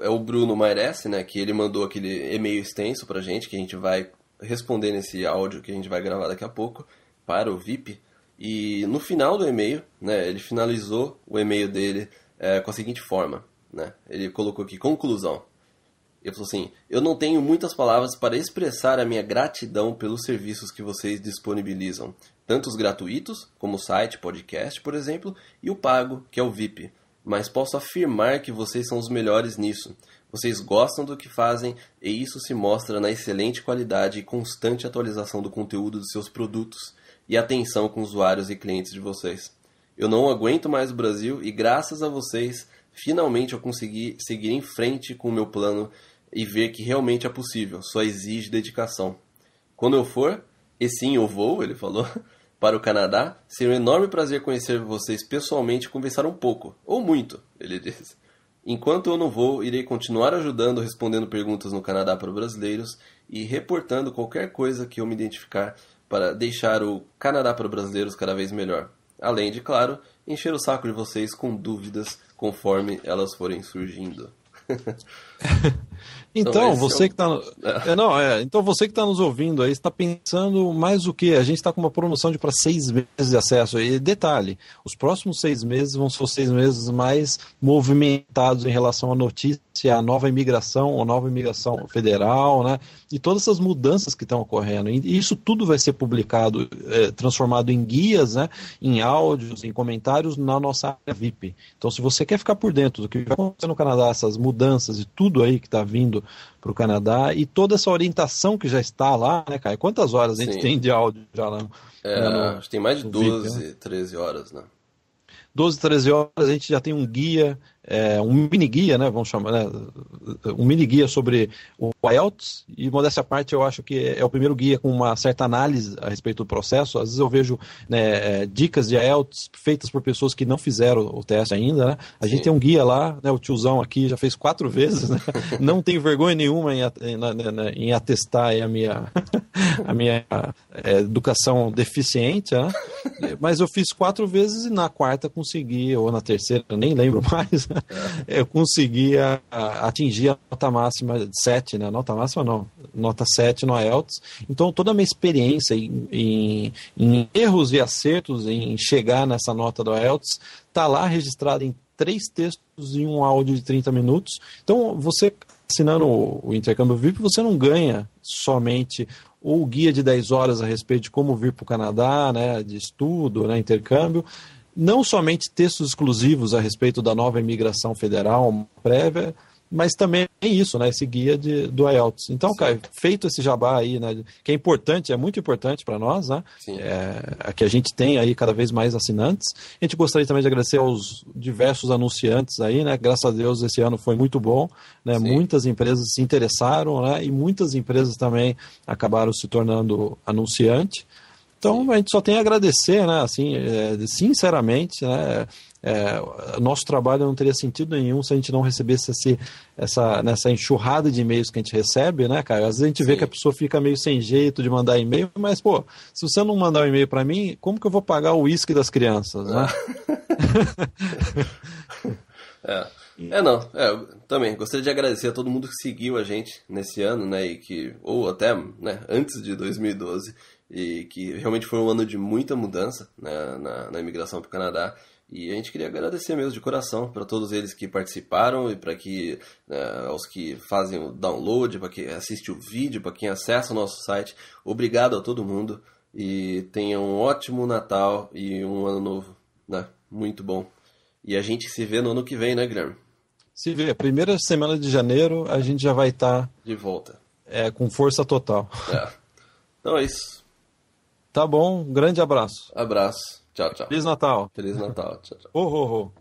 o Bruno Mairesse, né, que ele mandou aquele e-mail extenso pra gente, que a gente vai responder nesse áudio que a gente vai gravar daqui a pouco, para o VIP, e no final do e-mail, né, ele finalizou o e-mail dele com a seguinte forma, né, ele colocou aqui, conclusão. Ele falou assim, eu não tenho muitas palavras para expressar a minha gratidão pelos serviços que vocês disponibilizam, tanto os gratuitos, como o site, podcast, por exemplo, e o pago, que é o VIP. Mas posso afirmar que vocês são os melhores nisso. Vocês gostam do que fazem e isso se mostra na excelente qualidade e constante atualização do conteúdo dos seus produtos e atenção com usuários e clientes de vocês. Eu não aguento mais o Brasil e graças a vocês, finalmente eu consegui seguir em frente com o meu plano e ver que realmente é possível, só exige dedicação. Quando eu for, e sim eu vou, ele falou, para o Canadá, seria um enorme prazer conhecer vocês pessoalmente e conversar um pouco, ou muito, ele disse. Enquanto eu não vou, irei continuar ajudando, respondendo perguntas no Canadá para brasileiros e reportando qualquer coisa que eu me identificar para deixar o Canadá para brasileiros cada vez melhor. Além de, claro, encher o saco de vocês com dúvidas conforme elas forem surgindo.
Então, você que está então você que está nos ouvindo aí está pensando mais o que? A gente está com uma promoção para 6 meses de acesso. E detalhe, os próximos 6 meses vão ser os 6 meses mais movimentados em relação à notícia, à nova imigração, federal, né? E todas essas mudanças que estão ocorrendo. E isso tudo vai ser publicado, transformado em guias, né? Em áudios, em comentários na nossa área VIP. Então, se você quer ficar por dentro do que vai acontecer no Canadá, essas mudanças e tudo aí que está vindo para o Canadá e toda essa orientação que já está lá, né, Caio? Quantas horas a gente tem de áudio já lá?
Acho que tem mais de 12, VIP, né? 13 horas, né?
12, 13 horas, a gente já tem um guia um mini guia, né, vamos chamar, né, um mini guia sobre o IELTS, e modéstia à parte eu acho que é o primeiro guia com uma certa análise a respeito do processo. Às vezes eu vejo, né, dicas de IELTS feitas por pessoas que não fizeram o teste ainda, né? A gente tem um guia lá, né, o tiozão aqui já fez 4 vezes, né? Não tenho vergonha nenhuma em atestar aí a minha educação deficiente, né? Mas eu fiz 4 vezes e na quarta consegui, ou na terceira, nem lembro mais, eu consegui atingir a nota máxima de 7, né? Nota máxima não, nota 7 no IELTS. Então toda a minha experiência em erros e acertos em chegar nessa nota do IELTS está lá registrada em 3 textos e um áudio de 30 minutos. Então você assinando o Intercâmbio VIP, você não ganha somente o guia de 10 horas a respeito de como vir para o Canadá, né, de estudo, né, intercâmbio, não somente textos exclusivos a respeito da nova imigração federal prévia, mas também isso, né, esse guia do IELTS. Então, Caio, feito esse jabá aí, né, que é importante, é muito importante para nós, né, que a gente tem aí cada vez mais assinantes. A gente gostaria também de agradecer aos diversos anunciantes aí, né, graças a Deus esse ano foi muito bom, né, muitas empresas se interessaram, né, e muitas empresas também acabaram se tornando anunciante. Então, a gente só tem a agradecer, né, assim, sinceramente, né, nosso trabalho não teria sentido nenhum se a gente não recebesse nessa enxurrada de e-mails que a gente recebe, né, cara? Às vezes a gente vê que a pessoa fica meio sem jeito de mandar e-mail, mas, pô, se você não mandar um e-mail para mim, como que eu vou pagar o uísque das crianças, né?
Também gostaria de agradecer a todo mundo que seguiu a gente nesse ano, né, ou até, né, antes de 2012, e que realmente foi um ano de muita mudança, né, na imigração para o Canadá. E a gente queria agradecer mesmo de coração para todos eles que participaram e para aos que fazem o download, para quem assiste o vídeo, para quem acessa o nosso site. Obrigado a todo mundo e tenha um ótimo Natal e um ano novo, né? Muito bom. E a gente se vê no ano que vem, né, Guilherme?
Se vê, primeira semana de janeiro a gente já vai estar
de volta.
Com força total.
Então é isso.
Tá bom, um grande abraço.
Abraço. Tchau, tchau.
Feliz Natal.
Feliz Natal. Tchau, tchau.
Ho, ho, ho.